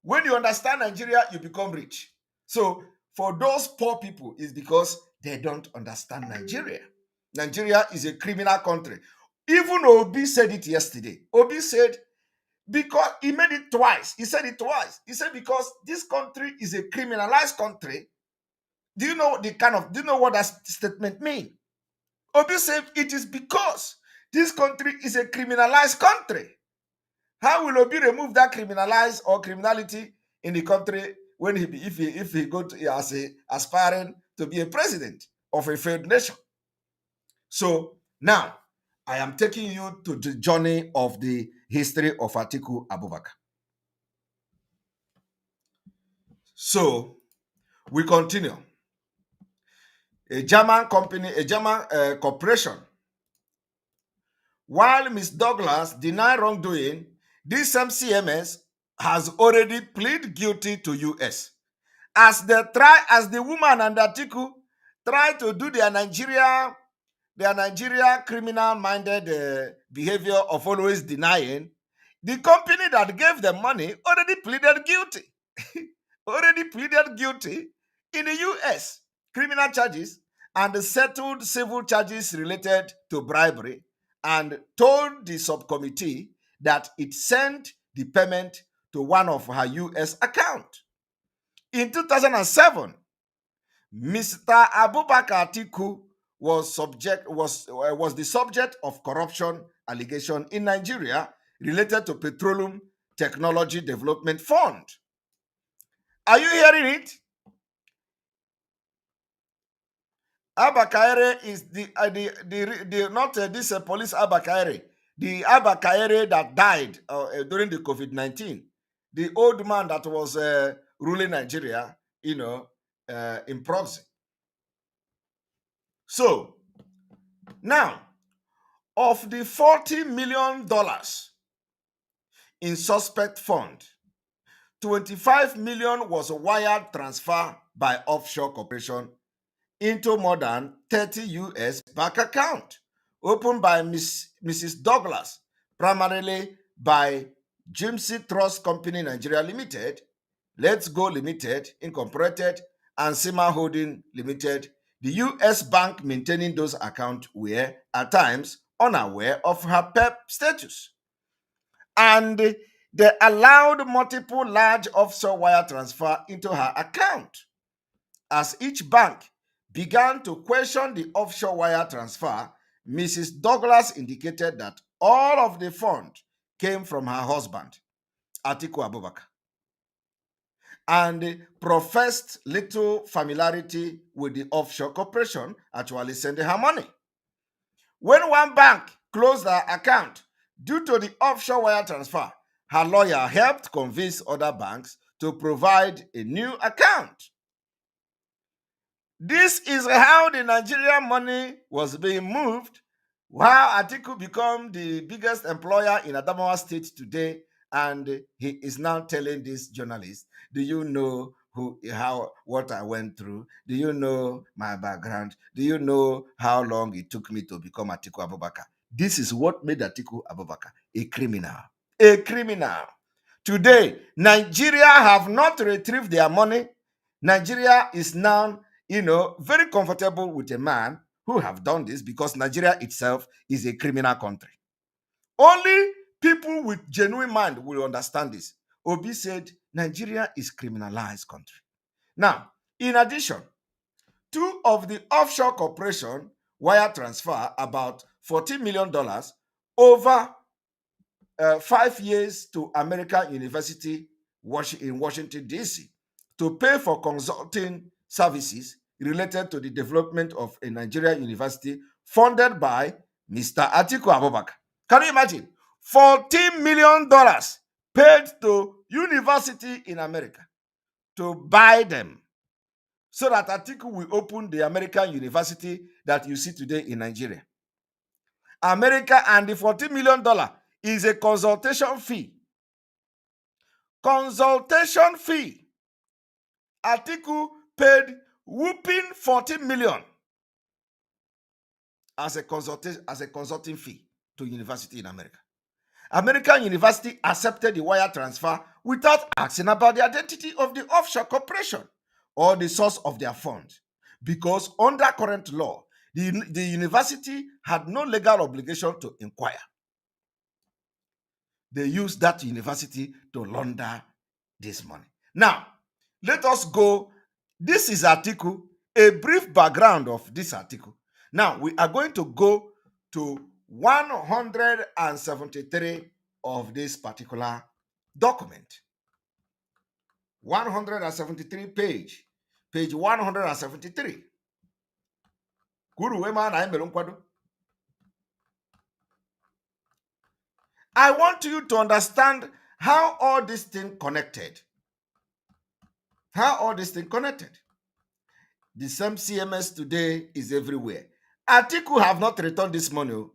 when you understand Nigeria, you become rich. So for those poor people, it's because they don't understand Nigeria. Nigeria is a criminal country. Even Obi said it yesterday. Obi said, because he made it twice. He said it twice. He said, because this country is a criminalized country. Do you know what that statement means? Obi said it is because this country is a criminalized country. How will Obi remove that criminalized or criminality in the country when if he go to as aspiring to be a president of a failed nation? So now I am taking you to the journey of the history of Atiku Abubakar. So we continue. A German company, a German corporation. While Ms. Douglas denied wrongdoing, this same CMS has already pleaded guilty to US. As the woman and Atiku try to do their Nigeria criminal-minded behavior of always denying, the company that gave them money already pleaded guilty. already pleaded guilty in the US, criminal charges, and settled civil charges related to bribery, and told the subcommittee that it sent the payment to one of her US accounts. In 2007, Mr. Abubakar Atiku was the subject of corruption allegation in Nigeria related to Petroleum Technology Development Fund. Are you hearing it? Abakaire is this police Abakaire, the Abakaire that died during the COVID-19, the old man that was ruling Nigeria, in proxy. So now, of the $40 million in suspect fund, 25 million was a wire transfer by offshore corporation into more than 30 US bank account opened by Mrs. Douglas, primarily by Jimsy Trust Company Nigeria Limited, Let's Go Limited Incorporated, and Sima Holding Limited. The US bank maintaining those accounts were at times unaware of her PEP status, and they allowed multiple large offshore wire transfer into her account. As each bank began to question the offshore wire transfer, Mrs. Douglas indicated that all of the funds came from her husband, Atiku Abubakar, and professed little familiarity with the offshore corporation actually sending her money. When one bank closed her account due to the offshore wire transfer, her lawyer helped convince other banks to provide a new account. This is how the Nigerian money was being moved, while Atiku became the biggest employer in Adamawa State today, and he is now telling these journalists, do you know what I went through? Do you know my background? Do you know how long it took me to become Atiku Abubakar? This is what made Atiku Abubakar a criminal. A criminal. Today, Nigeria have not retrieved their money. Nigeria is now, very comfortable with a man who have done this, because Nigeria itself is a criminal country. Only people with genuine mind will understand this. Obi said Nigeria is criminalized country. Now, in addition, two of the offshore corporation wire transfer about $14 million over 5 years to American University in Washington, D.C. to pay for consulting services related to the development of a Nigerian university funded by Mr. Atiku Abubakar. Can you imagine? $14 million paid to university in America to buy them, so that Atiku will open the American university that you see today in Nigeria. America, and the $14 million is a consultation fee. Consultation fee. Atiku paid whooping $14 million as a consulting fee to university in America. American university accepted the wire transfer without asking about the identity of the offshore corporation or the source of their funds, because under current law, the university had no legal obligation to inquire. They used that university to launder this money. Now, let us go. This is Atiku, a brief background of this article. Now, we are going to go to 173 of this particular document. 173 page 173. I want you to understand how all this thing connected. How all this thing connected. The same CMS today is everywhere. Atiku have not returned this money.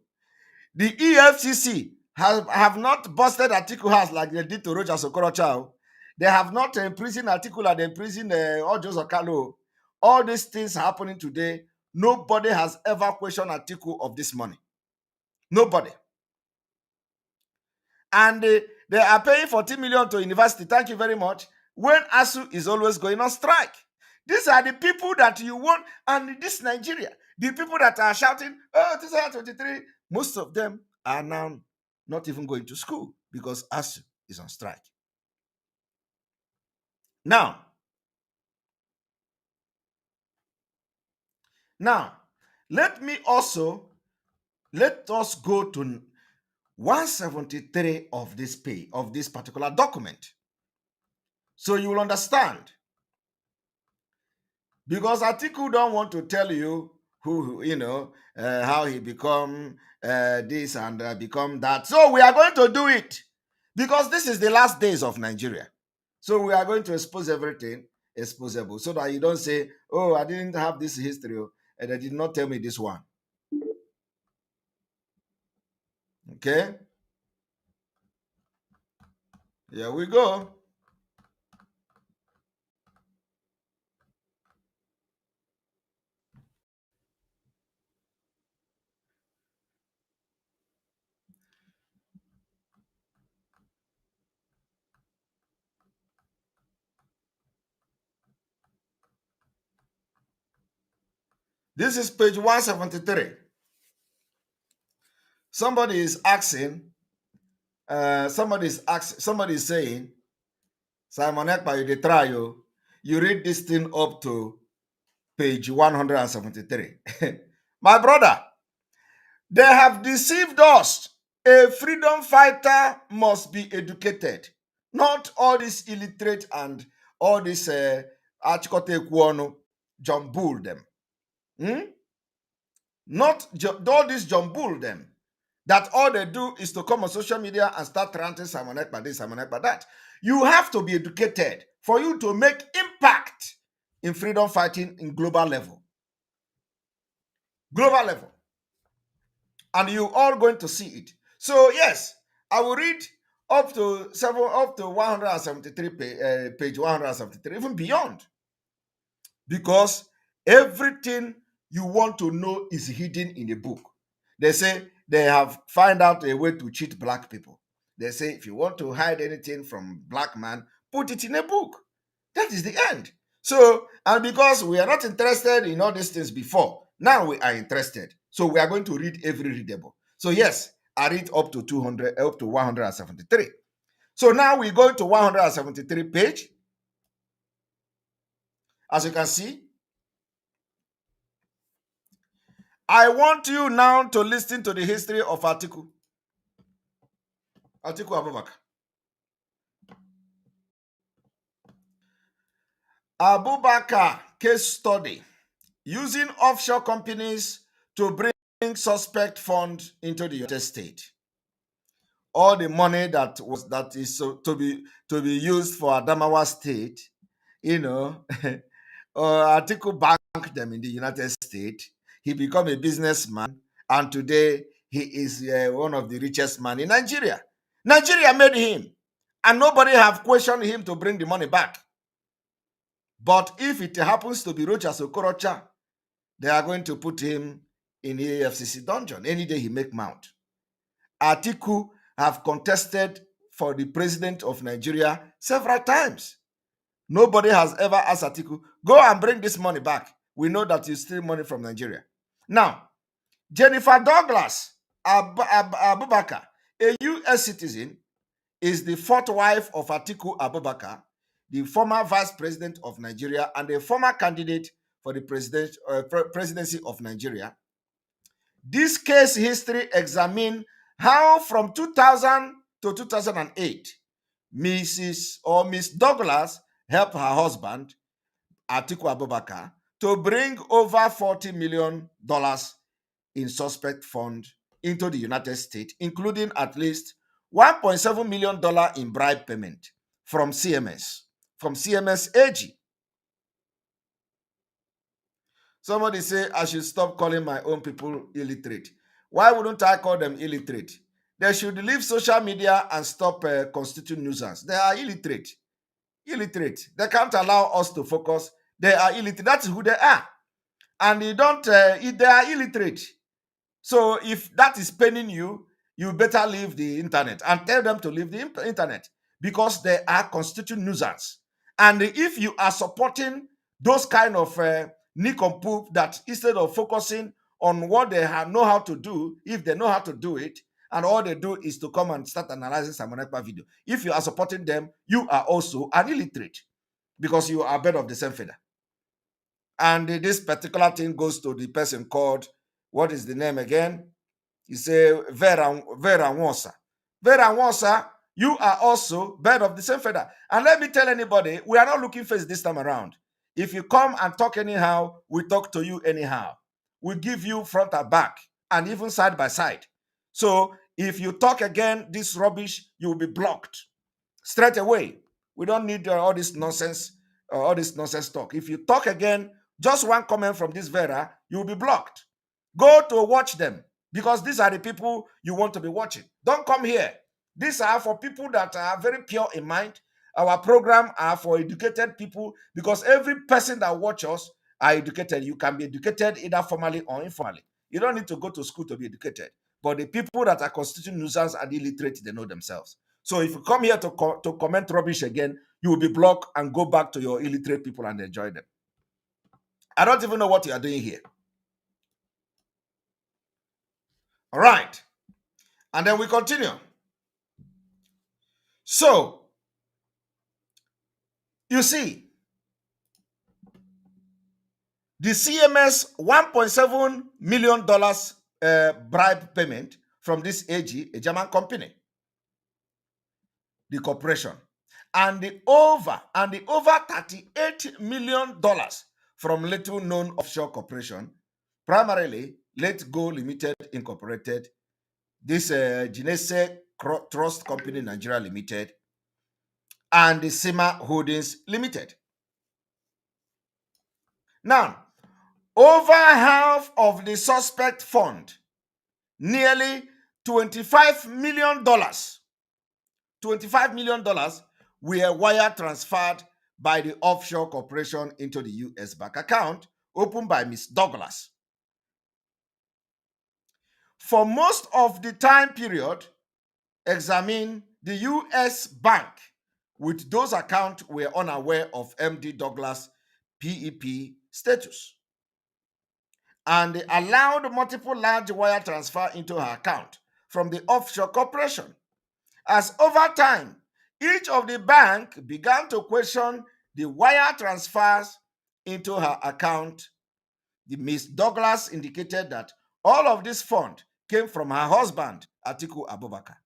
The EFCC have not busted Atiku house like they did to Roger Sokorocha. They have not imprisoned Atiku like they imprisoned Ojo Zokalo. All these things happening today, nobody has ever questioned Atiku of this money. Nobody. And they are paying $14 million to university. Thank you very much. when ASU is always going on strike. These are the people that you want, and this Nigeria, the people that are shouting, oh, 2023, most of them are now not even going to school because ASU is on strike. Now, let us go to 173 of this page, of this particular document. So you will understand. Because Atiku don't want to tell you who, how he become this and become that. So we are going to do it because this is the last days of Nigeria. So we are going to expose everything exposable so that you don't say, oh, I didn't have this history and they did not tell me this one. Okay? Here we go. This is page 173. Somebody is saying, Simon Ekpa, you try you read this thing up to page 173. My brother, they have deceived us. A freedom fighter must be educated. Not all this illiterate and all this Achikote Kwonu jumble them. Not all this jumble them. That all they do is to come on social media and start ranting Simon Ekpa this, Simon Ekpa that. You have to be educated for you to make impact in freedom fighting in global level. Global level. And you all going to see it. So yes, I will read up to 173 page 173, even beyond. Because everything you want to know is hidden in the book. They say they have found out a way to cheat black people. They say if you want to hide anything from black man, put it in a book. That is the end. So, and because we are not interested in all these things before, now we are interested. So we are going to read every readable. So yes, I read up to 173. So now we go to 173 page. As you can see, I want you now to listen to the history of Atiku Abubakar. Abubakar case study using offshore companies to bring suspect funds into the United States. All the money that is to be used for Adamawa State, Atiku banked them in the United States. He became a businessman, and today he is one of the richest men in Nigeria. Nigeria made him, and nobody have questioned him to bring the money back. But if it happens to be Rochas Okorocha, they are going to put him in the AFCC dungeon any day he make mount. Atiku have contested for the president of Nigeria several times. Nobody has ever asked Atiku, go and bring this money back. We know that you steal money from Nigeria. Now, Jennifer Douglas Abubakar, a U.S. citizen, is the fourth wife of Atiku Abubakar, the former vice president of Nigeria and a former candidate for the presidency of Nigeria. This case history examines how from 2000 to 2008, Miss Douglas helped her husband, Atiku Abubakar, to bring over $40 million in suspect funds into the United States, including at least $1.7 million in bribe payment from CMS AG. Somebody say I should stop calling my own people illiterate. Why wouldn't I call them illiterate? They should leave social media and stop constituting nuisance. They are illiterate. They can't allow us to focus. They are illiterate. That's who they are. And they are illiterate. So if that is paining you, you better leave the internet and tell them to leave the internet because they are constituting nuisance. And if you are supporting those kind of nincompoop that instead of focusing on what they know how to do, if they know how to do it, and all they do is to come and start analyzing Simon Ekpa video, if you are supporting them, you are also an illiterate because you are a bird of the same feather. And this particular thing goes to the person called, what is the name again? You say Vera Nwosa. Vera Nwosa, you are also bird of the same feather. And let me tell anybody, we are not looking face this time around. If you come and talk anyhow, we talk to you anyhow. We give you front and back and even side by side. So if you talk again this rubbish, you will be blocked straight away. We don't need all this nonsense talk. If you talk again, just one comment from this Vera, you will be blocked. Go to watch them, because these are the people you want to be watching. Don't come here. These are for people that are very pure in mind. Our program are for educated people, because every person that watches us are educated. You can be educated either formally or informally. You don't need to go to school to be educated. But the people that are constituting nuisance and illiterate, they know themselves. So if you come here to comment rubbish again, you will be blocked and go back to your illiterate people and enjoy them. I don't even know what you are doing here. All right. And then we continue. So, you see, the CMS $1.7 million bribe payment from this AG, a German company, the corporation, and the over $38 million from little known offshore corporation, primarily Let Go Limited Incorporated, this Genese Trust Company Nigeria Limited, and the Sima Holdings Limited. Now, over half of the suspect fund, nearly $25 million, were wire transferred by the offshore corporation into the U.S. bank account opened by Ms. Douglas. For most of the time period, examine the U.S. bank with those accounts were unaware of MD Douglas' PEP status, and they allowed multiple large wire transfer into her account from the offshore corporation. As over time, each of the bank began to question the wire transfers into her account, the Ms. Douglas indicated that all of this fund came from her husband, Atiku Abubakar,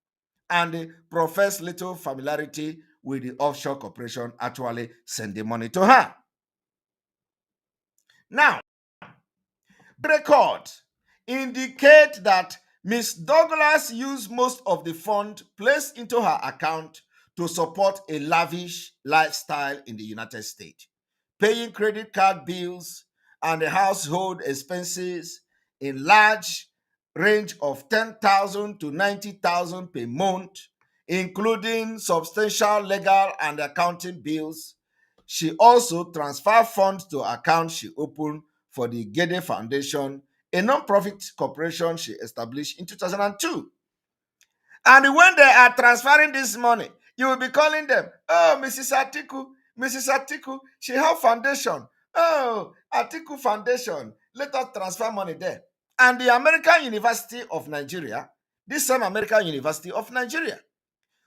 and professed little familiarity with the offshore corporation actually sending money to her. Now, records indicate that Ms. Douglas used most of the fund placed into her account to support a lavish lifestyle in the United States, paying credit card bills and the household expenses in large range of $10,000 to $90,000 per month, including substantial legal and accounting bills. She also transferred funds to accounts she opened for the Gede Foundation, a non-profit corporation she established in 2002. And when they are transferring this money, you will be calling them, oh, Mrs. Atiku, she have foundation. Oh, Atiku Foundation, let us transfer money there. And the American University of Nigeria, this same American University of Nigeria,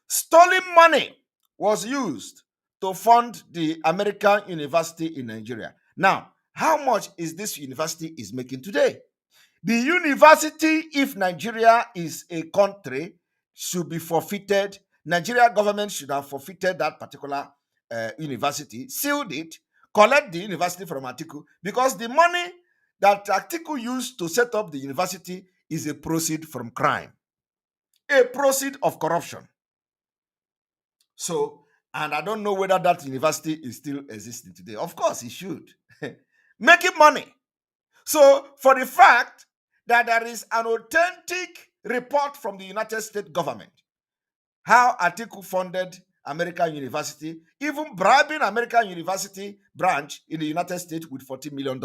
stolen money was used to fund the American University in Nigeria. Now, how much is this university is making today? The university, if Nigeria is a country, should be forfeited. Nigeria government should have forfeited that particular university, sealed it, collect the university from Atiku, because the money that Atiku used to set up the university is a proceed from crime, a proceed of corruption. So, and I don't know whether that university is still existing today. Of course, it should. Making money. So, for the fact that there is an authentic report from the United States government, how Atiku funded American University, even bribing American University branch in the United States with $40 million.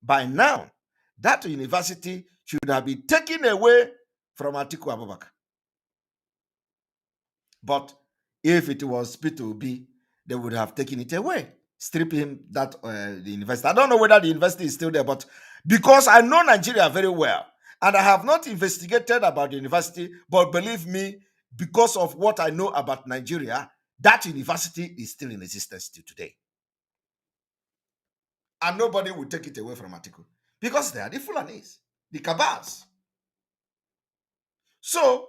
By now, that university should have been taken away from Atiku Abubakar. But if it was P2B, they would have taken it away, strip him that the university. I don't know whether the university is still there, but because I know Nigeria very well, and I have not investigated about the university, but believe me, because of what I know about Nigeria, that university is still in existence till today. And nobody will take it away from Atiku because they are the Fulanis, the Kabas. So,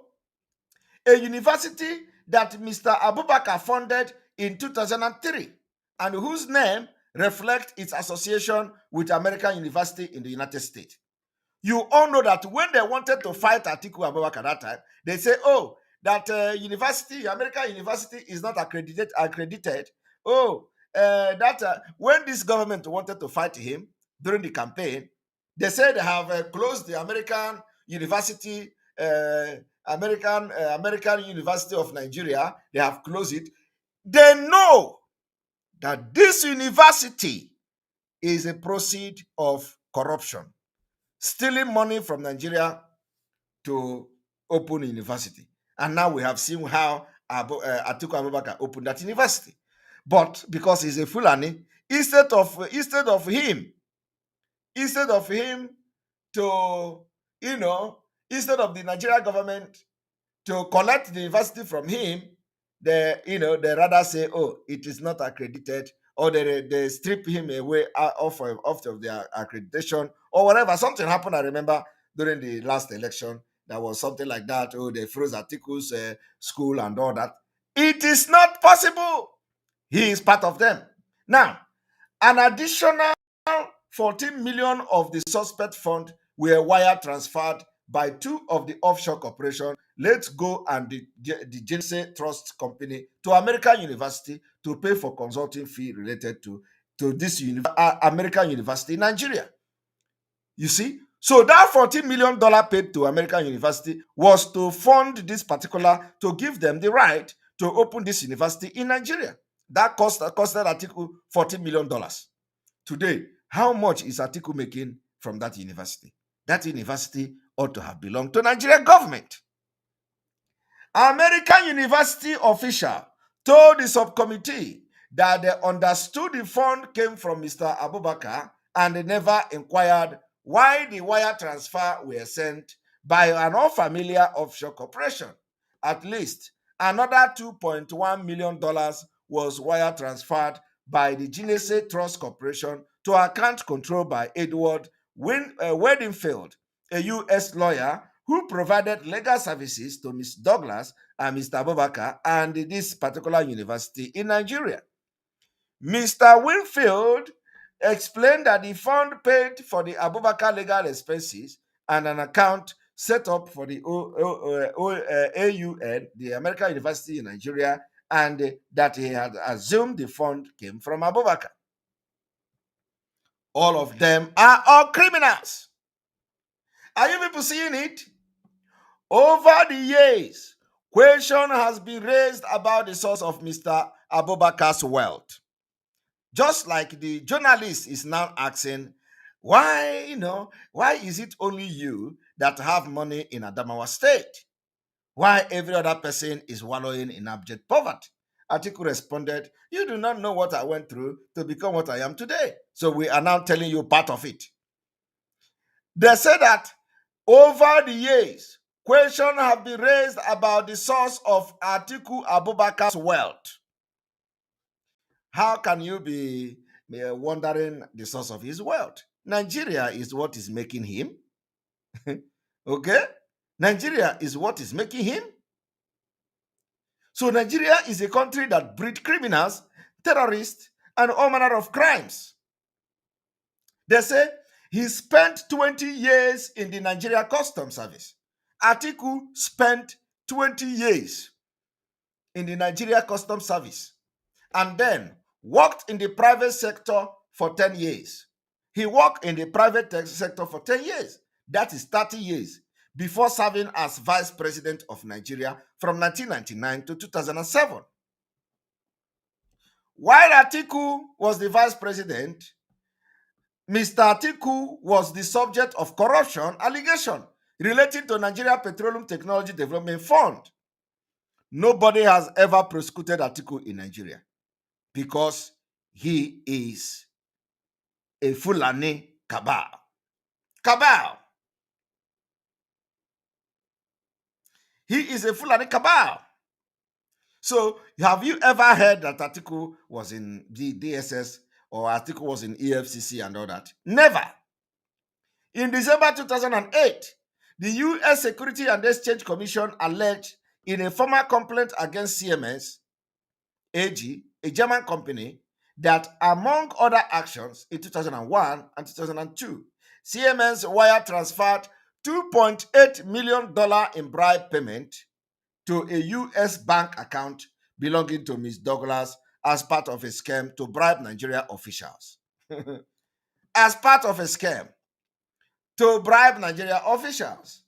a university that Mr. Abubakar funded in 2003 and whose name reflects its association with American University in the United States. You all know that when they wanted to fight Atiku Abubakar that time, they say, oh, that American University is not accredited. Oh, when this government wanted to fight him during the campaign, they said they have closed the American University, American University of Nigeria. They have closed it. They know that this university is a proceed of corruption, stealing money from Nigeria to open a university. And now we have seen how Atiku Abubakar opened that university. But because he's a Fulani, instead of him to, instead of the Nigerian government to collect the university from him, they rather say, oh, it is not accredited, or they strip him away off of their accreditation or whatever. Something happened, I remember, during the last election. There was something like that. Oh, they froze Atiku's school and all that. It is not possible. He is part of them. Now, an additional 14 million of the suspect fund were wire transferred by two of the offshore corporations, Let's Go and the Genesee Trust Company, to American University to pay for consulting fee related to this American University in Nigeria. You see? So that $14 million paid to American University was to fund this particular, to give them the right to open this university in Nigeria. That costed Atiku $14 million. Today, how much is Atiku making from that university? That university ought to have belonged to Nigerian government. American University official told the subcommittee that they understood the fund came from Mr. Abubakar and they never inquired why the wire transfer were sent by an unfamiliar offshore corporation. At least another $2.1 million was wire transferred by the Genesee Trust Corporation to account controlled by Edward Weddingfield, a U.S. lawyer who provided legal services to Ms. Douglas and Mr. Abubakar and this particular university in Nigeria. Mr. Winfield explained that the fund paid for the Abubakar legal expenses and an account set up for the AUN, the American University in Nigeria, and that he had assumed the fund came from Abubakar. All of them are all criminals. Are you people seeing it? Over the years, question has been raised about the source of Mr. Abubakar's wealth. Just like the journalist is now asking, why is it only you that have money in Adamawa State? Why every other person is wallowing in abject poverty? Atiku responded, you do not know what I went through to become what I am today. So we are now telling you part of it. They say that over the years, questions have been raised about the source of Atiku Abubakar's wealth. How can you be wondering the source of his wealth? Nigeria is what is making him. Okay? Nigeria is what is making him. So Nigeria is a country that breeds criminals, terrorists, and all manner of crimes. They say he spent 20 years in the Nigeria Customs Service. Atiku spent 20 years in the Nigeria Customs Service and then worked in the private sector for 10 years. He worked in the private sector for 10 years. That is 30 years before serving as Vice President of Nigeria from 1999 to 2007. While Atiku was the Vice President, Mr. Atiku was the subject of corruption allegation relating to Nigeria Petroleum Technology Development Fund. Nobody has ever prosecuted Atiku in Nigeria because he is a Fulani cabal. Cabal. He is a Fulani cabal. So, have you ever heard that Atiku was in the DSS or Atiku was in EFCC and all that? Never. In December 2008, the U.S. Security and Exchange Commission alleged in a formal complaint against CMS AG, a German company, that among other actions in 2001 and 2002, CMS wire transferred $2.8 million in bribe payment to a U.S. bank account belonging to Ms. Douglas as part of a scam to bribe Nigeria officials. As part of a scam to bribe Nigeria officials.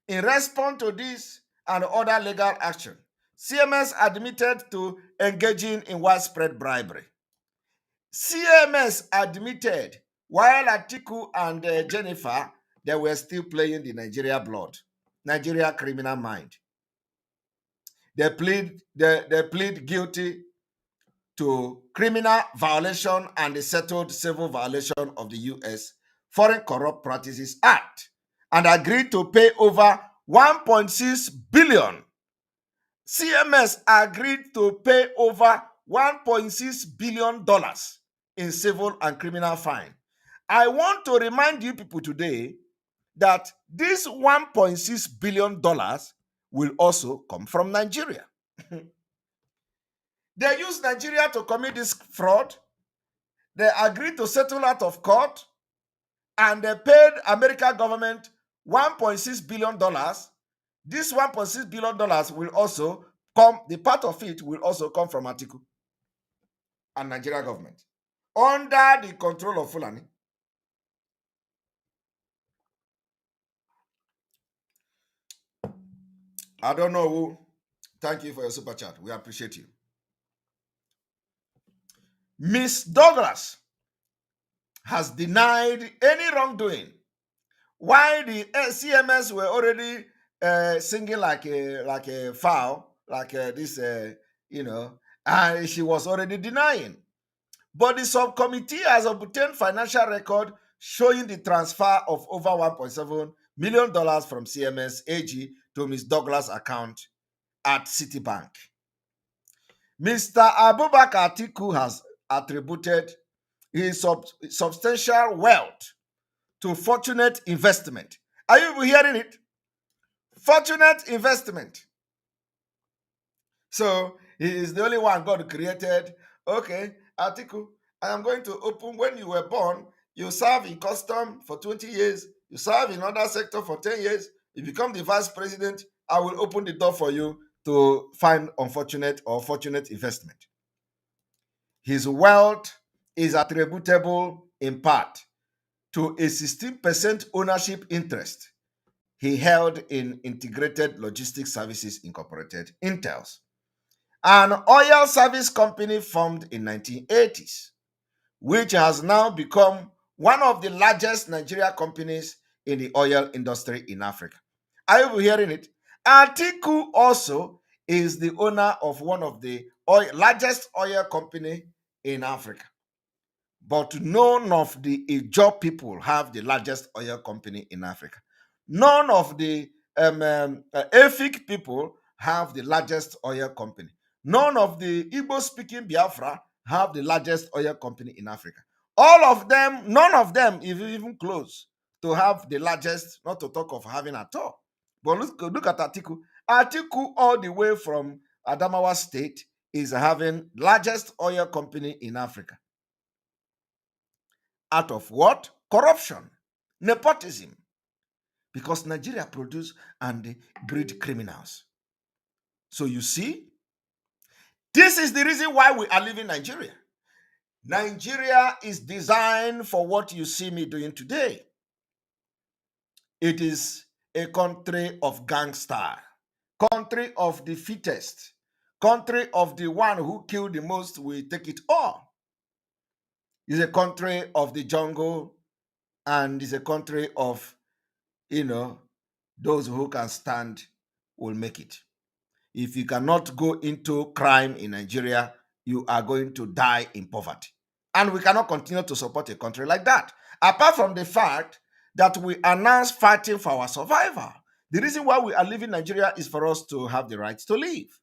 In response to this and other legal action, CMS admitted to engaging in widespread bribery. CMS admitted while Atiku and Jennifer, they were still playing the Nigeria blood, Nigeria criminal mind. They plead guilty to criminal violation and the settled civil violation of the U.S. Foreign Corrupt Practices Act and agreed to pay over 1.6 billion. CMS agreed to pay over $1.6 billion in civil and criminal fine. I want to remind you people today that this $1.6 billion will also come from Nigeria. They used Nigeria to commit this fraud. They agreed to settle out of court and they paid American government $1.6 billion. This $1.6 billion will also come, the part of it will also come from Atiku and Nigeria government under the control of Fulani. I don't know who. Thank you for your super chat. We appreciate you. Miss Douglas has denied any wrongdoing. While the CMS were already singing like a fowl, and she was already denying. But the subcommittee has obtained financial record showing the transfer of over $1.7 million from CMS AG to Ms. Douglas' account at Citibank. Mr. Abubakar Atiku has attributed his substantial wealth to Fortunate Investment. Are you hearing it? Fortunate Investment. So he is the only one God created. Okay, Atiku, I am going to open, when you were born, you serve in custom for 20 years, you serve in other sector for 10 years, you become the vice president, I will open the door for you to find unfortunate or fortunate investment. His wealth is attributable in part to a 16% ownership interest he held in Integrated Logistics Services Incorporated, Intels, an oil service company formed in 1980s, which has now become one of the largest Nigeria companies in the oil industry in Africa. Are you hearing it? Atiku also is the owner of one of the largest oil company in Africa. But none of the Ijaw people have the largest oil company in Africa. None of the Efik people have the largest oil company. None of the Igbo-speaking Biafra have the largest oil company in Africa. All of them, none of them even close to have the largest, not to talk of having at all. But look at Atiku. Atiku, all the way from Adamawa State, is having largest oil company in Africa. Out of what? Corruption, nepotism. Because Nigeria produce and breed criminals. So you see, this is the reason why we are leaving Nigeria. Nigeria is designed for what you see me doing today. It is a country of gangster, country of the fittest, country of the one who killed the most will take it all. It's a country of the jungle, and it's a country of, those who can stand will make it. If you cannot go into crime in Nigeria, you are going to die in poverty. And we cannot continue to support a country like that. Apart from the fact that we are now fighting for our survival. The reason why we are leaving Nigeria is for us to have the right to live.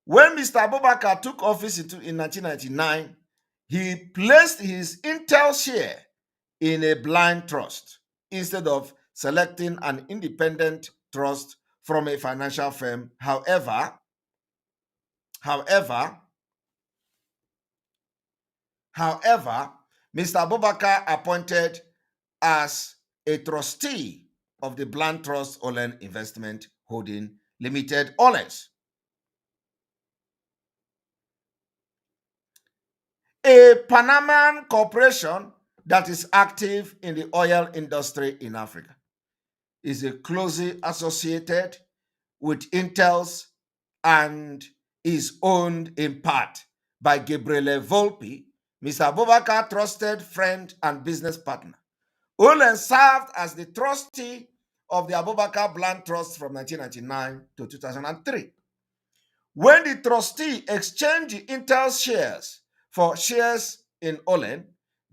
When Mr. Abubakar took office in 1999, he placed his Intel share in a blind trust instead of selecting an independent trust from a financial firm. However, Mr. Abubakar appointed as a trustee of the Blind Trust Olen Investment Holding Limited, OLES, a Panamanian corporation that is active in the oil industry in Africa. Is closely associated with Intel's and is owned in part by Gabriele Volpi, Mr. Abubakar trusted friend and business partner. Olen served as the trustee of the Abubakar Blind Trust from 1999 to 2003. When the trustee exchanged Intel shares for shares in Olen,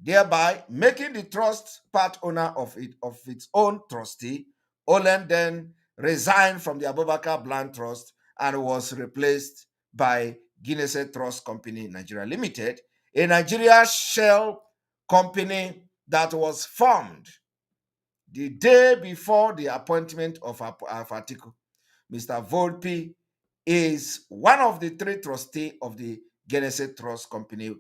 thereby making the trust part owner of its own trustee, Olen then resigned from the Abubakar Blind Trust and was replaced by Guinness Trust Company Nigeria Limited, a Nigeria shell company that was formed the day before the appointment of Atiku. Mr. Volpi is one of the three trustees of the Guinness Trust Company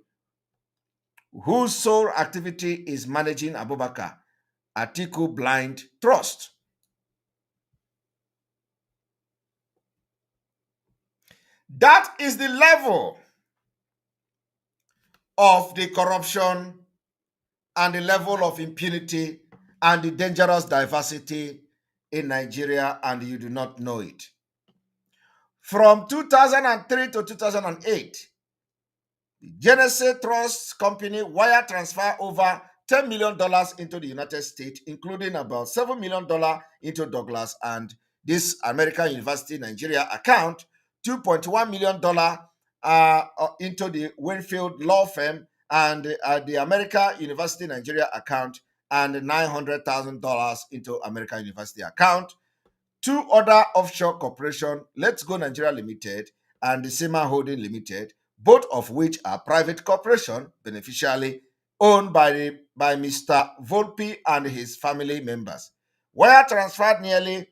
whose sole activity is managing Abubakar Atiku Blind Trust. That is the level of the corruption and the level of impunity and the dangerous diversity in Nigeria, and you do not know it. From 2003 to 2008, the Genesis Trust Company wire transfer over $10 million into the United States, including about $7 million into Douglas and this American University Nigeria account, $2.1 million into the Winfield Law Firm and the American University Nigeria account, and $900,000 into American University account. Two other offshore corporations, Let's Go Nigeria Limited and the Sema Holding Limited, both of which are private corporations beneficially owned by Mr. Volpi and his family members, wire transferred nearly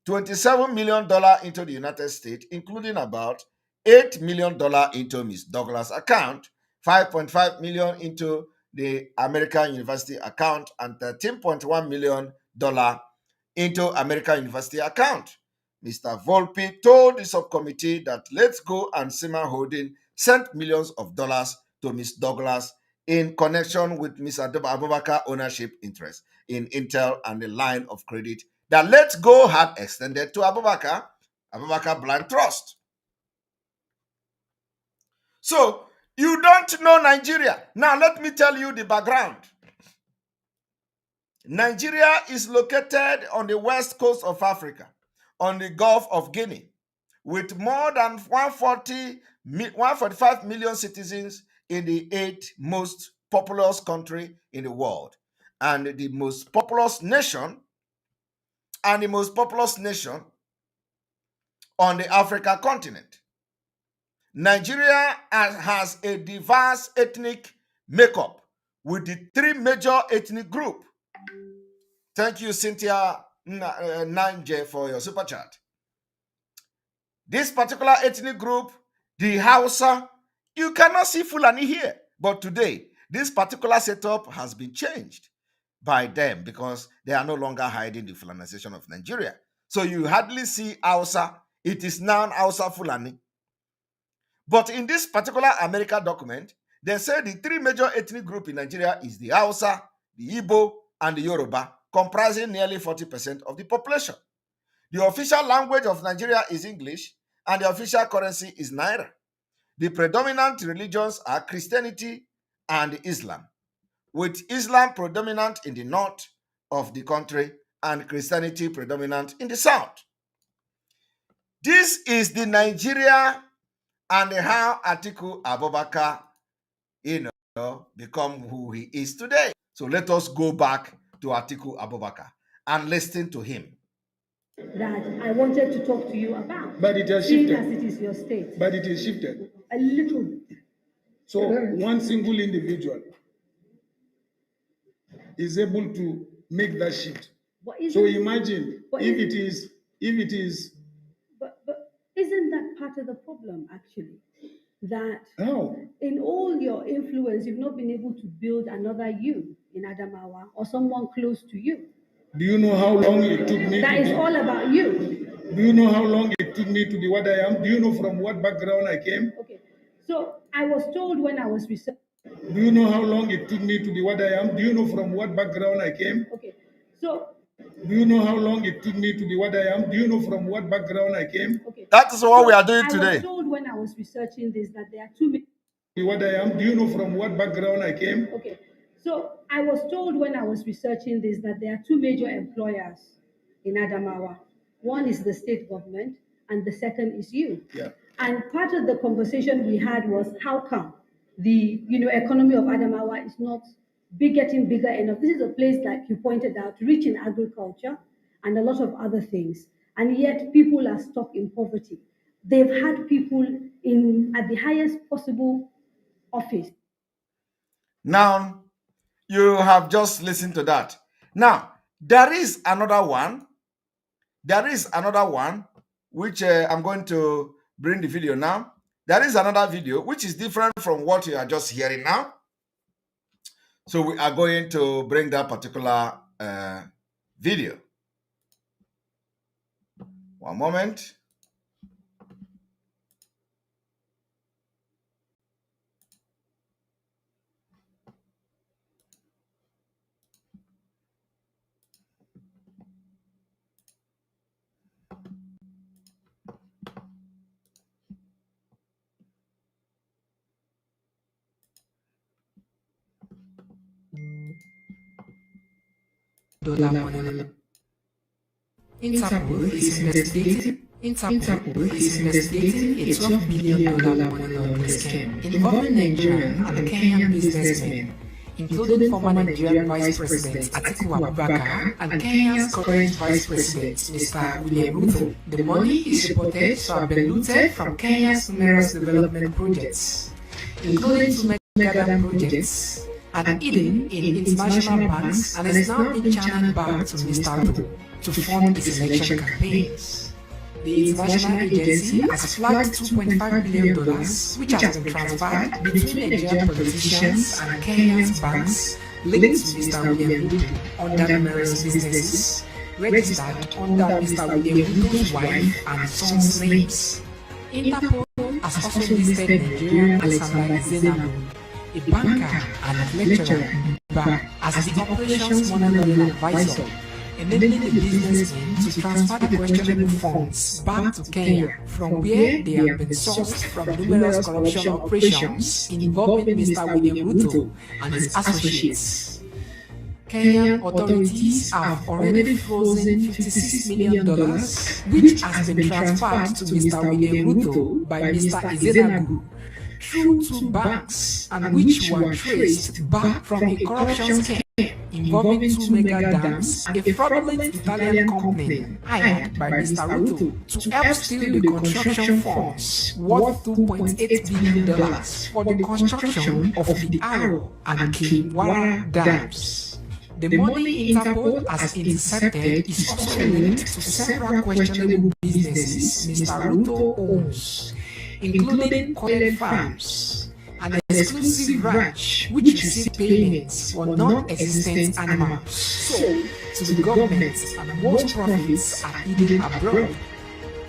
$27 million into the United States, including about $8 million into Ms. Douglas' account, $5.5 million into the American University account, and $13.1 million into American University account. Mr. Volpi told the subcommittee that Let's Go and Sema Holding sent millions of dollars to Ms. Douglas in connection with Ms. Abubakar ownership interest in Intel and the line of credit that Let's Go had extended to Abubakar Blind Trust. So, you don't know Nigeria. Now, let me tell you the background. Nigeria is located on the west coast of Africa, on the Gulf of Guinea, with more than 145 million citizens in the 8th most populous country in the world, and the most populous nation, on the African continent. Nigeria has a diverse ethnic makeup with the three major ethnic groups. Thank you, Cynthia Nanje, for your super chat. This particular ethnic group, the Hausa, you cannot see Fulani here. But today, this particular setup has been changed by them because they are no longer hiding the Fulanization of Nigeria. So you hardly see Hausa. It is now Hausa Fulani. But in this particular America document, they say the three major ethnic groups in Nigeria is the Hausa, the Igbo, and the Yoruba, comprising nearly 40% of the population. The official language of Nigeria is English, and the official currency is Naira. The predominant religions are Christianity and Islam, with Islam predominant in the north of the country and Christianity predominant in the south. This is the Nigeria and how Atiku Abubakar, become who he is today. So let us go back to Atiku Abubakar and listen to him. That I wanted to talk to you about. But it has shifted. As it is your state. But it is shifted. A little bit. So one single individual is able to make that shift. So imagine if it is. But isn't that part of the problem actually? That How? In all your influence, you've not been able to build another you in Adamawa or someone close to you. Do you know how long it took me? That is all about you. Do you know how long it took me to be what I am? Do you know from what background I came? Okay. So I was told when I was researching. Do you know how long it took me to be what I am? Do you know from what background I came? Okay. So do you know how long it took me to be what I am? Do you know from what background I came? Okay. That is what we are doing today. I was told when I was researching this that there are two. Be what I am. Do you know from what background I came? Okay. So I was told when I was researching this that there are two major employers in Adamawa. One is the state government, and the second is you. Yeah. And part of the conversation we had was how come the economy of Adamawa is not getting bigger enough. This is a place, like you pointed out, rich in agriculture and a lot of other things, and yet people are stuck in poverty. They've had people at the highest possible office. Now, you have just listened to that. Now, there is another one. There is another one, which I'm going to bring the video now. There is another video, which is different from what you are just hearing now. So we are going to bring that particular video. One moment. Interpol is investigating a $12 billion money laundering scam involving Nigerian and Kenyan businessmen, including former Nigerian Vice President Atiku Abubakar and Kenya's current Vice President Mr. William Ruto. The money is reported to have been looted from Kenya's numerous development projects, including two mega dam projects, and hidden in international banks, and is now being channeled back to Mr. Ruto to fund his election campaigns. The international agency has flagged $2.5 billion, which has been transferred between Nigerian politicians and Kenyan banks linked to Mr. William Ruto under numerous businesses registered under Mr. William Ruto's wife and son's names. Interpol has also listed Nigerian Alexander Zenabu, a banker and lecturer in Dubai, as the operations money laundering advisor, enabling the businessmen to transfer the questionable funds back to Kenya, from where they have been sourced from numerous corruption operations involving Mr. William Ruto and his associates. Kenyan authorities have already frozen $56 million, which has been transferred to Mr. William Ruto by Mr. Ezenagu through two banks, and which were traced back from a corruption scam involving two mega dams and a fraudulent Italian company hired by Mr. Ruto to help steal the construction funds worth $2.8 billion for the construction of the Aro and Kiwara dams. The money Interpol has intercepted is also linked to several questionable businesses Mr. Ruto owns, including coil farms, an exclusive ranch which received payments for non-existent animals sold to the government, and most profits are hidden abroad.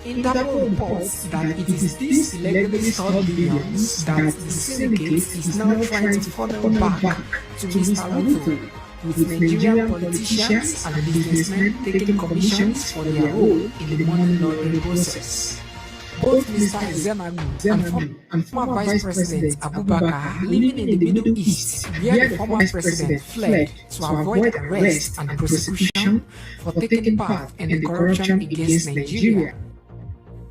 Interpol reports that it is these illegally stored billions that the syndicate is now trying to funnel back to Mr. Ruto, with Nigerian politicians and businessmen taking commissions for their role in the money laundering process. Both Mr. Ezenagu and former Vice President Abubakar, living in the Middle East, where the former president fled to avoid arrest and prosecution for taking part in the corruption against Nigeria.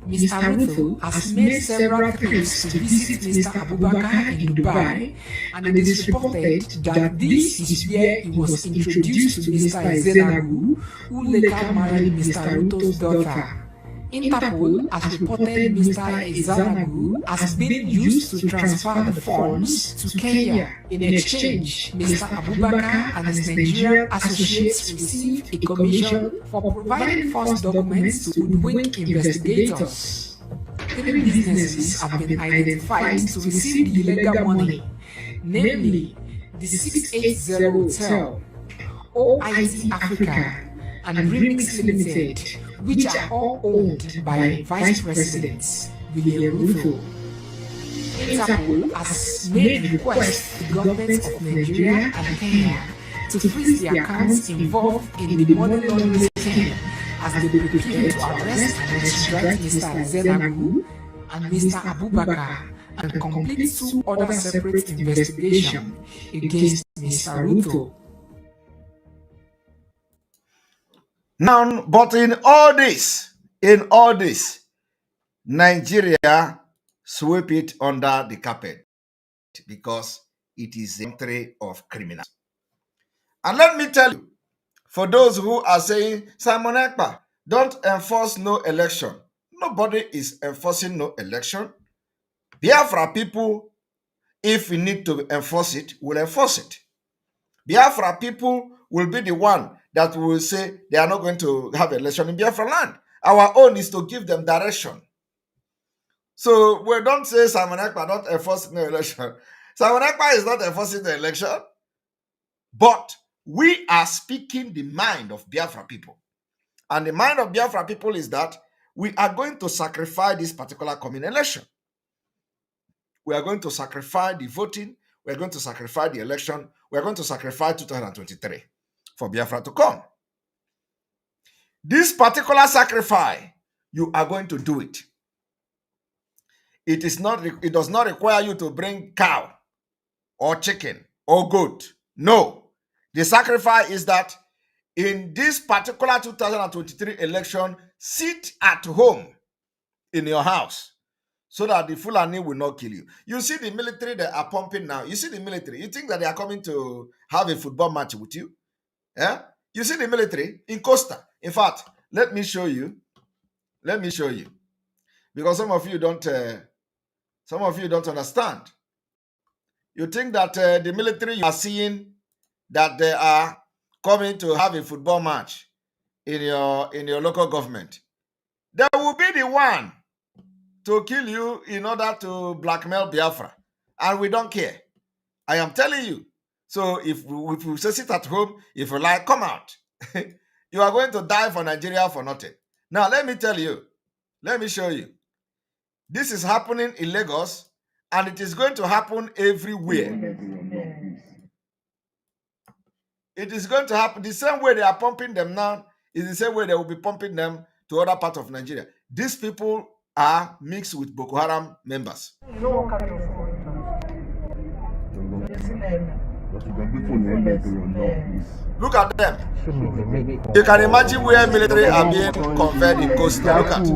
Mr. Ruto has made several trips to visit Mr. Abubakar in Dubai, and it is reported that this is where he was introduced to Mr. Ezenagu, who later married Mr. Ruto's daughter. Interpol has reported Mr. Ezenagu has been used to transfer the funds to Kenya. In exchange, Mr. Abubakar and his Nigerian associates received a commission for providing false documents to hoodwink investigators. 3 businesses have been identified to receive the illegal money, namely the 680 Hotel, OIT Africa, and Remix Limited, which are all owned by Vice President William Ruto. Interpol has made requests to the governments of Nigeria and Kenya to freeze the accounts involved in the money laundering scheme as they prepare to arrest and extradite Mr. Ezenagu and Mr. Abubakar and complete 2 other separate investigations against Mr. Ruto. Now, but in all this, Nigeria sweep it under the carpet because it is the country of criminals. And let me tell you, for those who are saying, Simon Ekpa, don't enforce no election. Nobody is enforcing no election. Biafra people, if we need to enforce it, will enforce it. Biafra people will be the one that will say they are not going to have election in Biafra land. Our own is to give them direction. So we don't say Simon Ekpa don't enforce no election. Simon Ekpa is not enforcing the election, but we are speaking the mind of Biafra people. And the mind of Biafra people is that we are going to sacrifice this particular coming election. We are going to sacrifice the voting. We are going to sacrifice the election. We are going to sacrifice 2023 for Biafra to come. This particular sacrifice, you are going to do it. It does not require you to bring cow or chicken or goat. No. The sacrifice is that in this particular 2023 election, sit at home in your house so that the Fulani will not kill you. You see the military that are pumping now. You see the military. You think that they are coming to have a football match with you? Yeah? You see the military in Costa. In fact, let me show you. Let me show you. Because some of you don't understand. You think that the military you are seeing that they are coming to have a football match in your local government. They will be the one to kill you in order to blackmail Biafra. And we don't care. I am telling you. So if you say sit at home, if you like, come out. You are going to die for Nigeria for nothing. Now, let me tell you. Let me show you. This is happening in Lagos, and it is going to happen everywhere. It is going to happen the same way they are pumping them now is the same way they will be pumping them to other parts of Nigeria. These people are mixed with Boko Haram members. Look at them. You can imagine where military are being converted in Costa. Look at.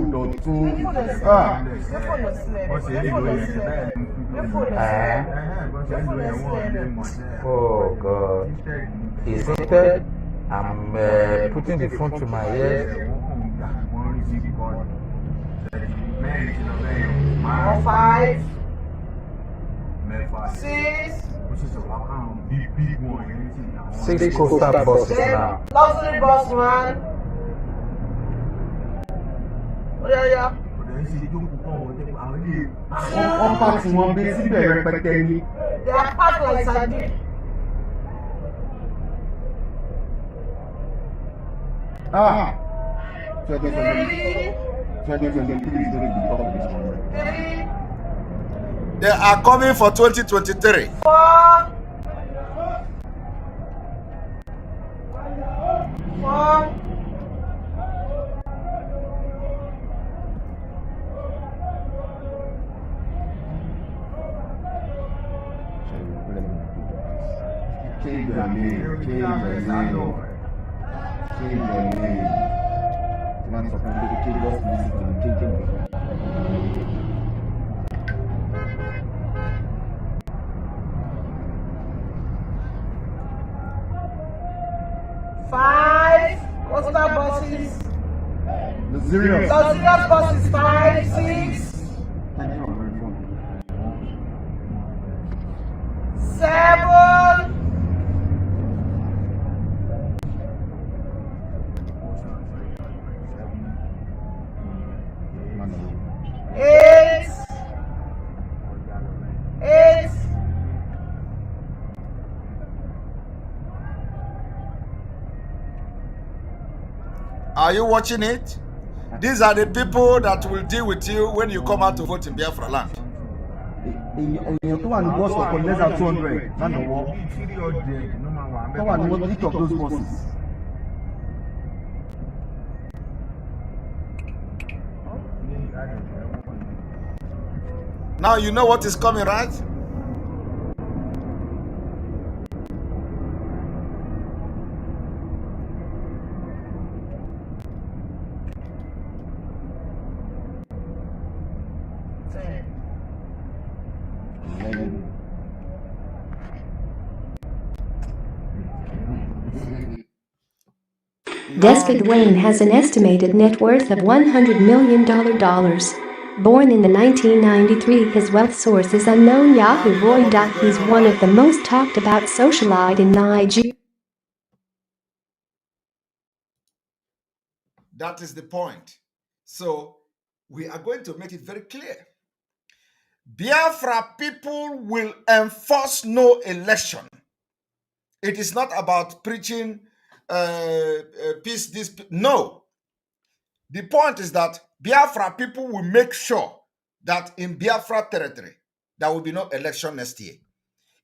Oh God. He said, I'm putting the phone to my ear. 5, 6, 6 coastal buses now. luxury bus man. Oh yeah. They are packed like sardines. They are coming for 2023. 4. Change your name. Man, Coastal buses. Serious. Luxurious buses 5, 6, 7, 8, 8. Are you watching it? These are the people that will deal with you when you come out to vote in Biafra land. Èèyàn tó wà ní bus stop for less than 200 lánàá tó wà ní each of those buses. Now you know what is coming, right? Deska Dwayne has an estimated net worth of $100 million. Born in 1993, his wealth source is unknown. Yahoo Boy. He's one of the most talked about socialite in Nigeria. That is the point. So we are going to make it very clear. Biafra people will enforce no election. It is not about preaching peace. No. The point is that Biafra people will make sure that in Biafra territory, there will be no election next year.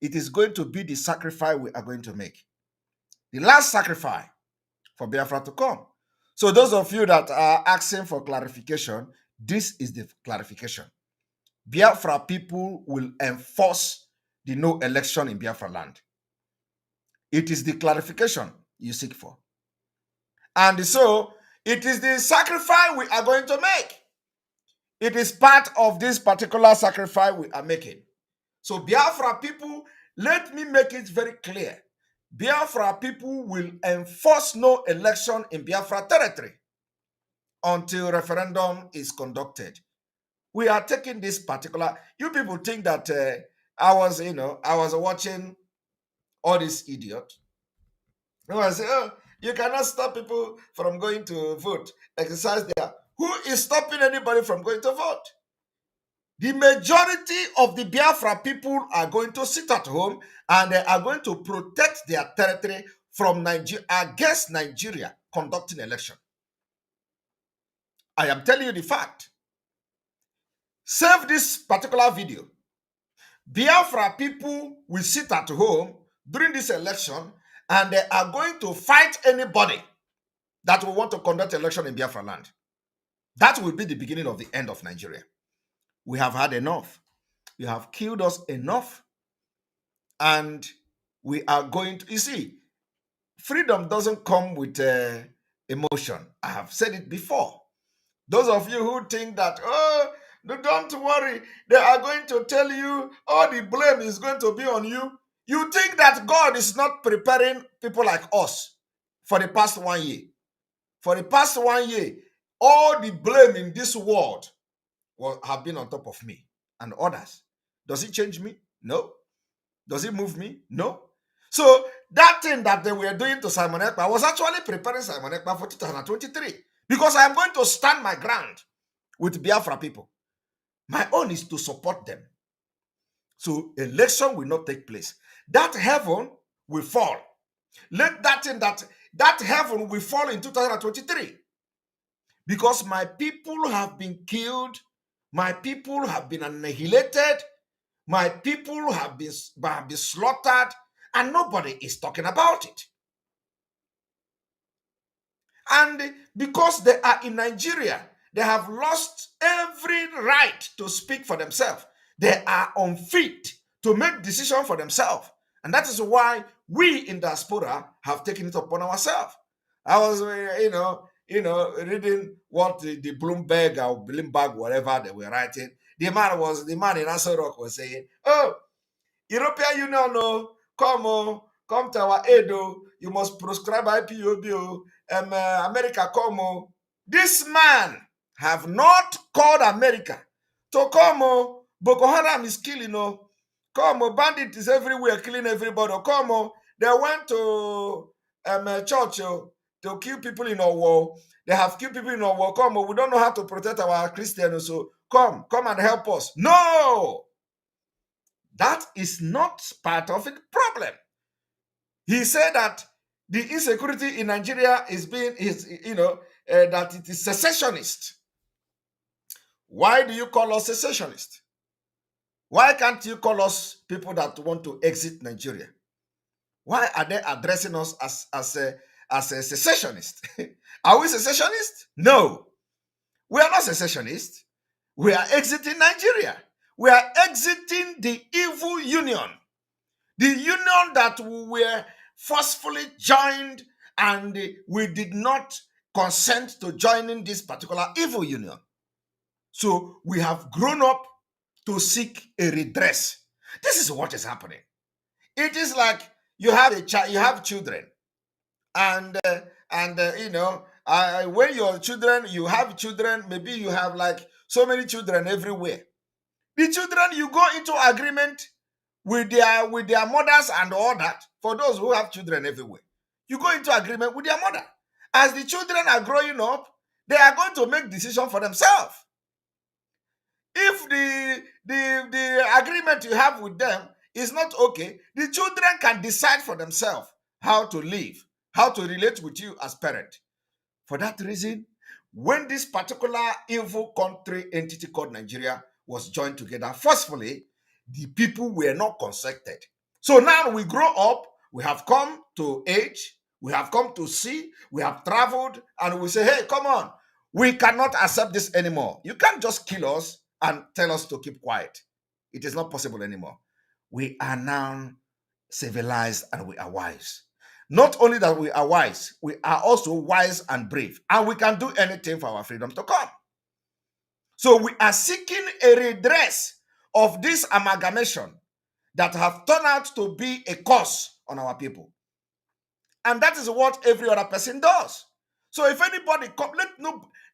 It is going to be the sacrifice we are going to make. The last sacrifice for Biafra to come. So those of you that are asking for clarification, this is the clarification. Biafra people will enforce the no election in Biafra land. It is the clarification you seek for. And so, it is the sacrifice we are going to make. It is part of this particular sacrifice we are making. So, Biafra people, let me make it very clear. Biafra people will enforce no election in Biafra territory until referendum is conducted. We are taking this particular. You people think that I was watching all these idiots. I say, oh, you cannot stop people from going to vote. Exercise there. Who is stopping anybody from going to vote? The majority of the Biafra people are going to sit at home and they are going to protect their territory from Nigeria against Nigeria conducting election. I am telling you the fact. Save this particular video. Biafra people will sit at home during this election and they are going to fight anybody that will want to conduct election in Biafra land. That will be the beginning of the end of Nigeria. We have had enough. You have killed us enough. And we are going to, you see, freedom doesn't come with emotion. I have said it before. Those of you who think that, oh, don't worry, they are going to tell you, oh, the blame is going to be on you. You think that God is not preparing people like us for the past 1 year. For the past 1 year, all the blame in this world have been on top of me and others. Does it change me? No. Does it move me? No. So that thing that they were doing to Simon Ekpa was actually preparing Simon Ekpa for 2023 because I am going to stand my ground with Biafra people. My own is to support them. So election will not take place. That heaven will fall. Let that thing that heaven will fall in 2023 because my people have been killed. My people have been annihilated. My people have been slaughtered, and nobody is talking about it. And because they are in Nigeria, they have lost every right to speak for themselves. They are unfit to make decisions for themselves. And that is why we in diaspora have taken it upon ourselves. I was, reading what the Bloomberg or Bloomberg, whatever they were writing. The man in Aso Rock was saying, oh, European Union, come to our aid, you must prescribe IPOB, America come. This man have not called America to come. Boko Haram is killing. Come, bandit is everywhere, killing everybody. Come, they went to church to kill people in our war. They have killed people in our war. Come, we don't know how to protect our Christians. So come and help us. No, that is not part of the problem. He said that the insecurity in Nigeria that it is secessionist. Why do you call us secessionist? Why can't you call us people that want to exit Nigeria? Why are they addressing us as a secessionist? Are we secessionists? No, we are not secessionists. We are exiting Nigeria. We are exiting the evil union. The union that we were forcefully joined, and we did not consent to joining this particular evil union. So we have grown up to seek a redress. This is what is happening. It is like you have a child, you have children, and when your children, you have children, maybe you have like so many children everywhere. The children, you go into agreement with their mothers and all that. For those who have children everywhere, you go into agreement with their mother. As the children are growing up, they are going to make decisions for themselves. If the agreement you have with them is not okay, the children can decide for themselves how to live, how to relate with you as parent. For that reason, when this particular evil country entity called Nigeria was joined together forcefully, the people were not consulted. So now we grow up, we have come to age, we have come to see, we have traveled, and we say, hey, come on, we cannot accept this anymore. You can't just kill us and tell us to keep quiet. It is not possible anymore. We are now civilized and we are wise. Not only that we are wise, we are also wise and brave, and we can do anything for our freedom to come. So we are seeking a redress of this amalgamation that have turned out to be a curse on our people. And that is what every other person does. So if anybody come,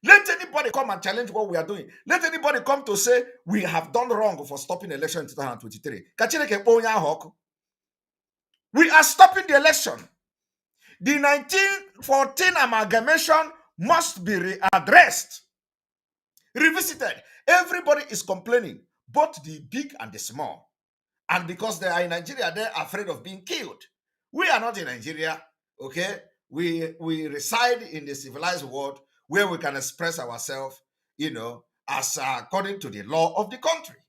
let anybody come and challenge what we are doing. Let anybody come to say we have done wrong for stopping the election in 2023. We are stopping the election. The 1914 amalgamation must be readdressed, revisited. Everybody is complaining, both the big and the small. And because they are in Nigeria, they're afraid of being killed. We are not in Nigeria, okay? We reside in the civilized world where we can express ourselves, as according to the law of the country.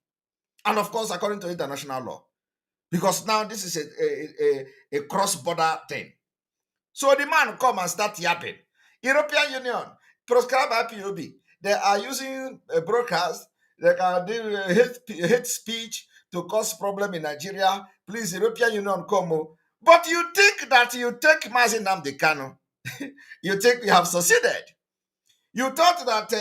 And of course, according to international law. Because now this is a cross-border thing. So the man come and start yapping. European Union, proscribed by POB. They are using a broadcast. They can do hate speech to cause problem in Nigeria. Please, European Union, come. But you think that you take Mazi Nnamdi Kanu. You think you have succeeded. You thought that,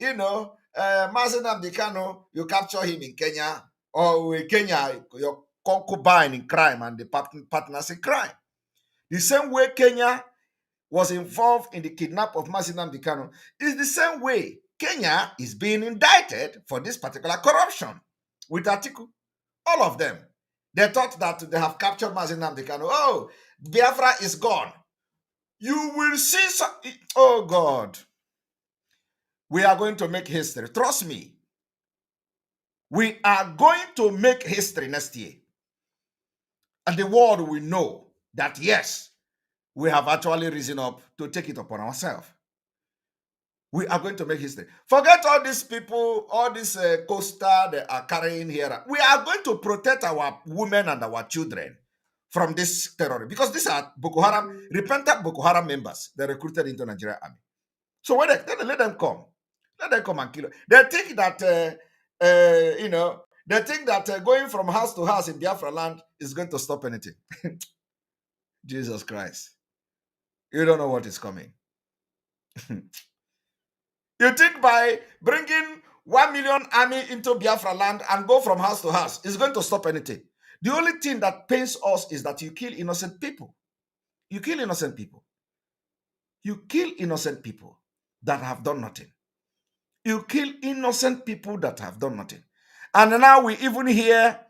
Mazi Nnamdi Kanu, you capture him in Kenya, or in Kenya, your concubine in crime and the partners in crime. The same way Kenya was involved in the kidnap of Mazi Nnamdi Kanu is the same way Kenya is being indicted for this particular corruption with Atiku. All of them. They thought that they have captured Mazi Nnamdi Kanu. Oh, Biafra is gone. You will see oh God. We are going to make history. Trust me. We are going to make history next year. And the world will know that yes, we have actually risen up to take it upon ourselves. We are going to make history. Forget all these people, all these coaster they are carrying here. We are going to protect our women and our children from this terror, because these are Boko Haram, repentant Boko Haram members they recruited into Nigeria army. So when let them come. Let them come and kill them. They think that, going from house to house in Biafra land is going to stop anything. Jesus Christ. You don't know what is coming. You think by bringing 1 million army into Biafra land and go from house to house is going to stop anything. The only thing that pains us is that you kill innocent people. You kill innocent people. You kill innocent people that have done nothing. You kill innocent people that have done nothing. And now we even hear,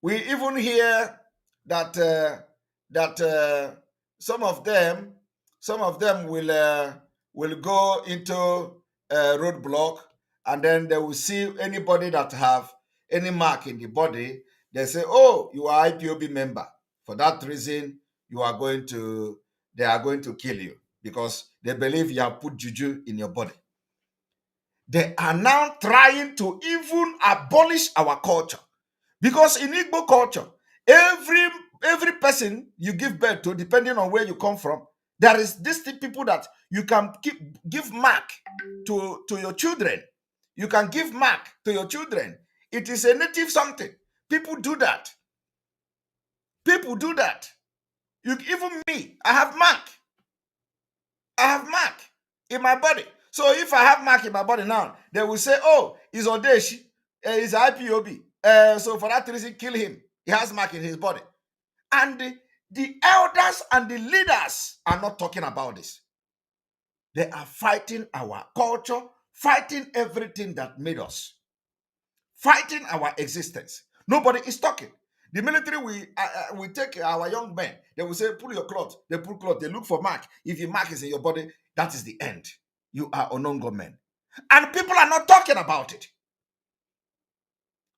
we even hear that some of them will go into a roadblock, and then they will see anybody that have any mark in the body. They say, "Oh, you are IPOB member. For that reason, they are going to kill you because they believe you have put juju in your body." They are now trying to even abolish our culture. Because in Igbo culture, every person you give birth to, depending on where you come from, there is distinct people that you can give mark to your children. You can give mark to your children. It is a native something. People do that. People do that. Even me, I have mark. I have mark in my body. So if I have mark in my body now, they will say, "Oh, he's Odeshi, he's IPOB. So for that reason, kill him. He has mark in his body." And the elders and the leaders are not talking about this. They are fighting our culture, fighting everything that made us, fighting our existence. Nobody is talking. The military, we take our young men. They will say, "Pull your cloth." They pull cloth. They look for mark. If your mark is in your body, that is the end. You are Onongo men. And people are not talking about it.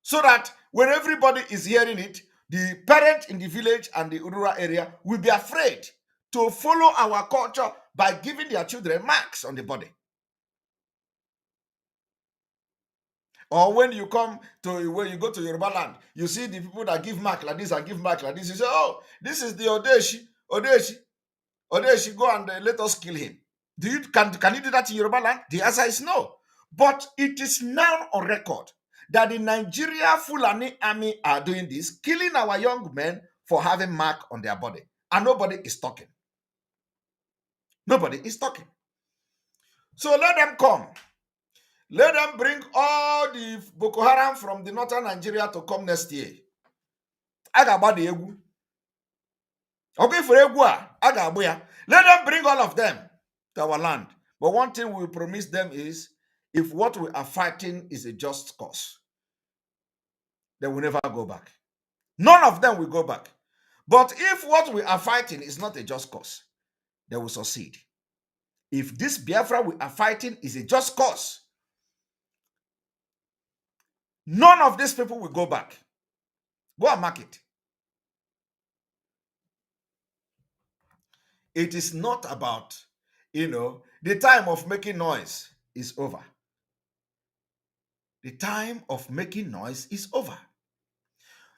So that when everybody is hearing it, the parent in the village and the rural area will be afraid to follow our culture by giving their children marks on the body. Or when you go to Yoruba land, you see the people that give mark like this and give mark like this. You say, "Oh, this is the Odeshi, go and let us kill him." Can you do that in Yoruba land? The answer is no. But it is now on record that the Nigeria Fulani army are doing this, killing our young men for having mark on their body. And nobody is talking. Nobody is talking. So let them come. Let them bring all the Boko Haram from the northern Nigeria to come next year. Agaba the Egu. Okay, for Egu, Agabuya. Let them bring all of them to our land. But one thing we promise them is, if what we are fighting is a just cause, they will never go back. None of them will go back. But if what we are fighting is not a just cause, they will succeed. If this Biafra we are fighting is a just cause, none of these people will go back. Go and mark it. It is not about, the time of making noise is over. The time of making noise is over.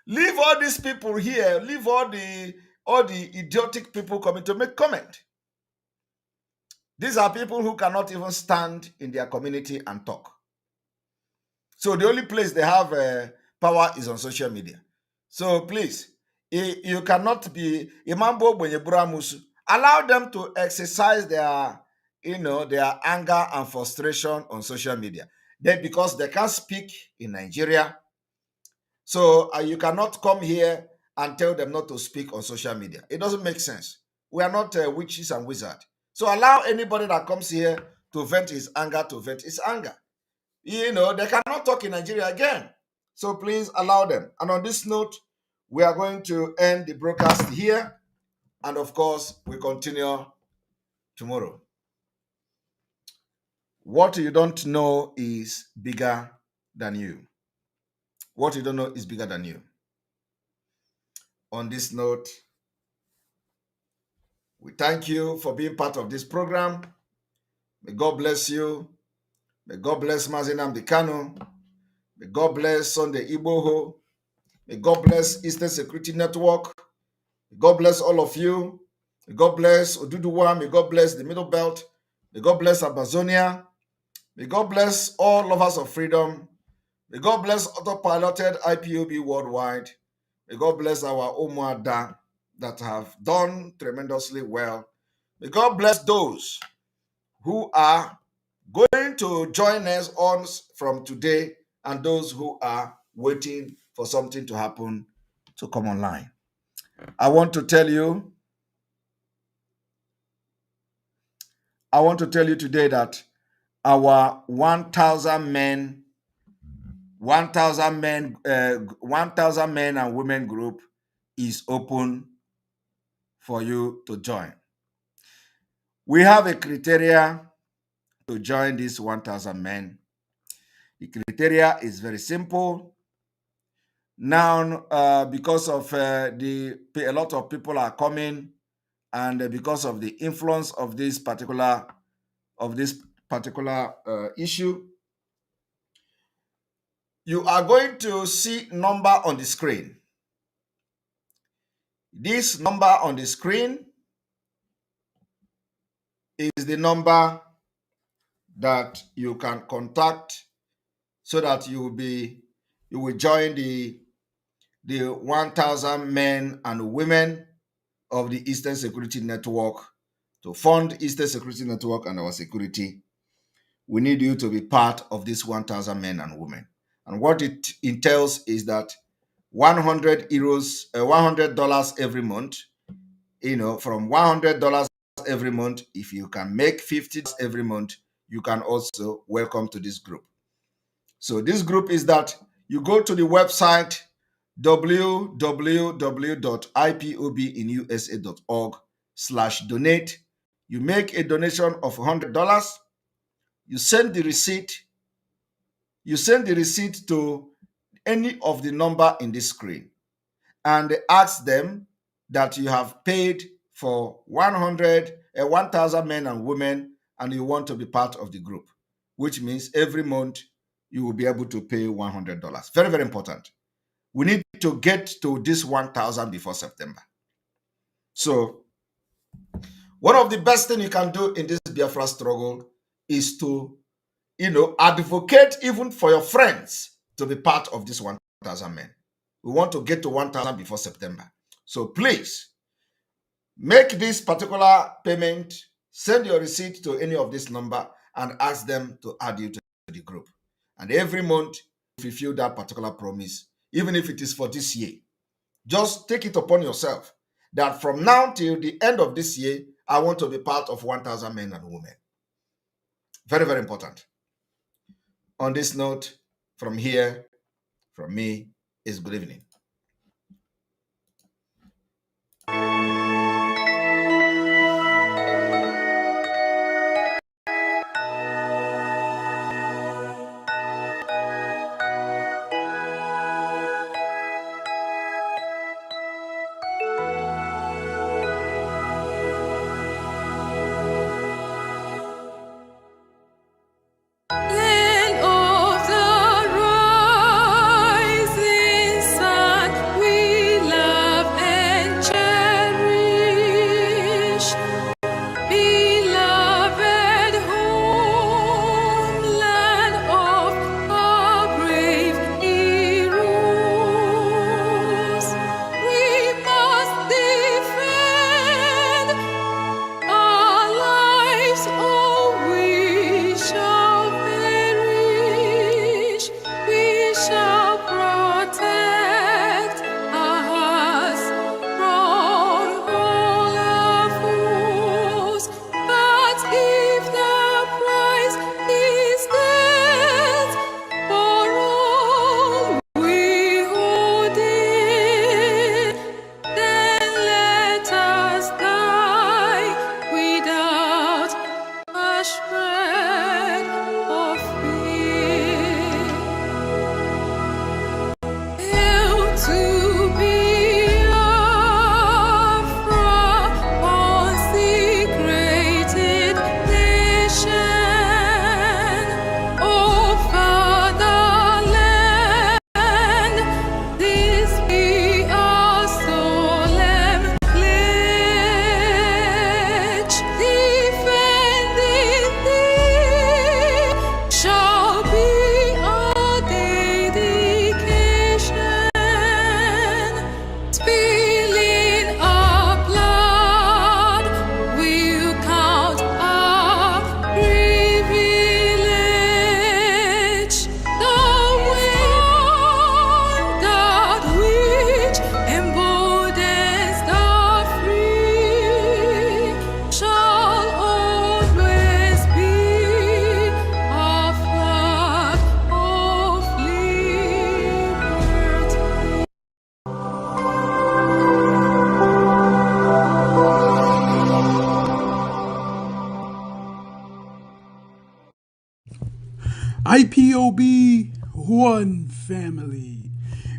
Leave all these people here. Leave all the idiotic people coming to make comment. These are people who cannot even stand in their community and talk. So the only place they have power is on social media. So please, you cannot be Imambo Bonyeburamusu. Allow them to exercise their anger and frustration on social media. Because they can't speak in Nigeria. So you cannot come here and tell them not to speak on social media. It doesn't make sense. We are not witches and wizards. So allow anybody that comes here to vent his anger to vent his anger. They cannot talk in Nigeria again. So please allow them. And on this note, we are going to end the broadcast here. And of course, we continue tomorrow. What you don't know is bigger than you. What you don't know is bigger than you. On this note, we thank you for being part of this program. May God bless you. May God bless Mazinam Dikano. May God bless Sunday Iboho. May God bless Eastern Security Network. May God bless all of you. May God bless Oduduwa. May God bless the Middle Belt. May God bless Amazonia. May God bless all lovers of freedom. May God bless autopiloted IPOB worldwide. May God bless our Omuada that have done tremendously well. May God bless those who are going to join us on from today and those who are waiting for something to happen to come online. I want to tell you I want to tell you today that our 1,000 men and women group is open for you to join. We have a criteria to join this 1,000 men. The criteria is very simple. Now, because of a lot of people are coming, and because of the influence of this particular issue, you are going to see number on the screen. This number on the screen is the number that you can contact so that you will join the 1,000 men and women of the Eastern Security Network. To fund Eastern Security Network and our security, we need you to be part of this 1,000 men and women. And what it entails is that $100 every month. From $100 every month, if you can make $50 every month, you can also welcome to this group. So this group is that you go to the website www.ipobinusa.org/donate. You make a donation of $100. You send the receipt. You send the receipt to any of the number in this screen and ask them that you have paid for 1,000 men and women and you want to be part of the group, which means every month you will be able to pay $100. Very, very important. We need to get to this 1,000 before September. So one of the best things you can do in this Biafra struggle is to, advocate even for your friends to be part of this 1,000 men. We want to get to 1,000 before September. So please, make this particular payment, send your receipt to any of this number and ask them to add you to the group. And every month, fulfill that particular promise, even if it is for this year. Just take it upon yourself that from now till the end of this year, I want to be part of 1,000 men and women. Very, very important. On this note, from me, is good evening. Land of the rising sun. IPOB, one family.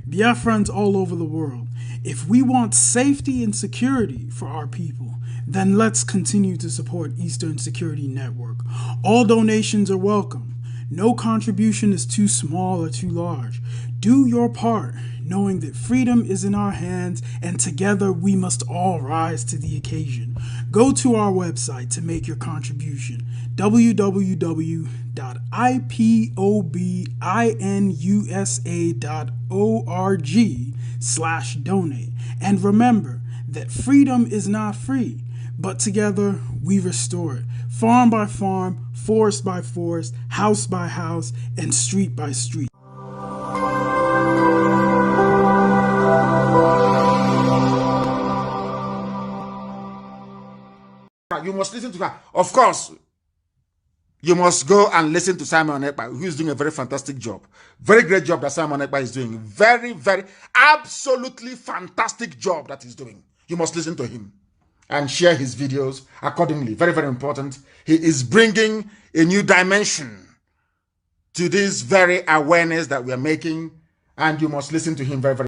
Biafrans all over the world, if we want safety and security for our people, then let's continue to support Eastern Security Network. All donations are welcome. No contribution is too small or too large. Do your part, knowing that freedom is in our hands and together we must all rise to the occasion. Go to our website to make your contribution, www.ipobinUSA.org/donate. And remember that freedom is not free, but together we restore it. Farm by farm, forest by forest, house by house, and street by street. You must listen to her. Of course, you must go and listen to Simon Ekpa, who is doing a very fantastic job. Very great job that Simon Ekpa is doing. Very, very, absolutely fantastic job that he's doing. You must listen to him and share his videos accordingly. Very, very important. He is bringing a new dimension to this very awareness that we are making, and you must listen to him very, very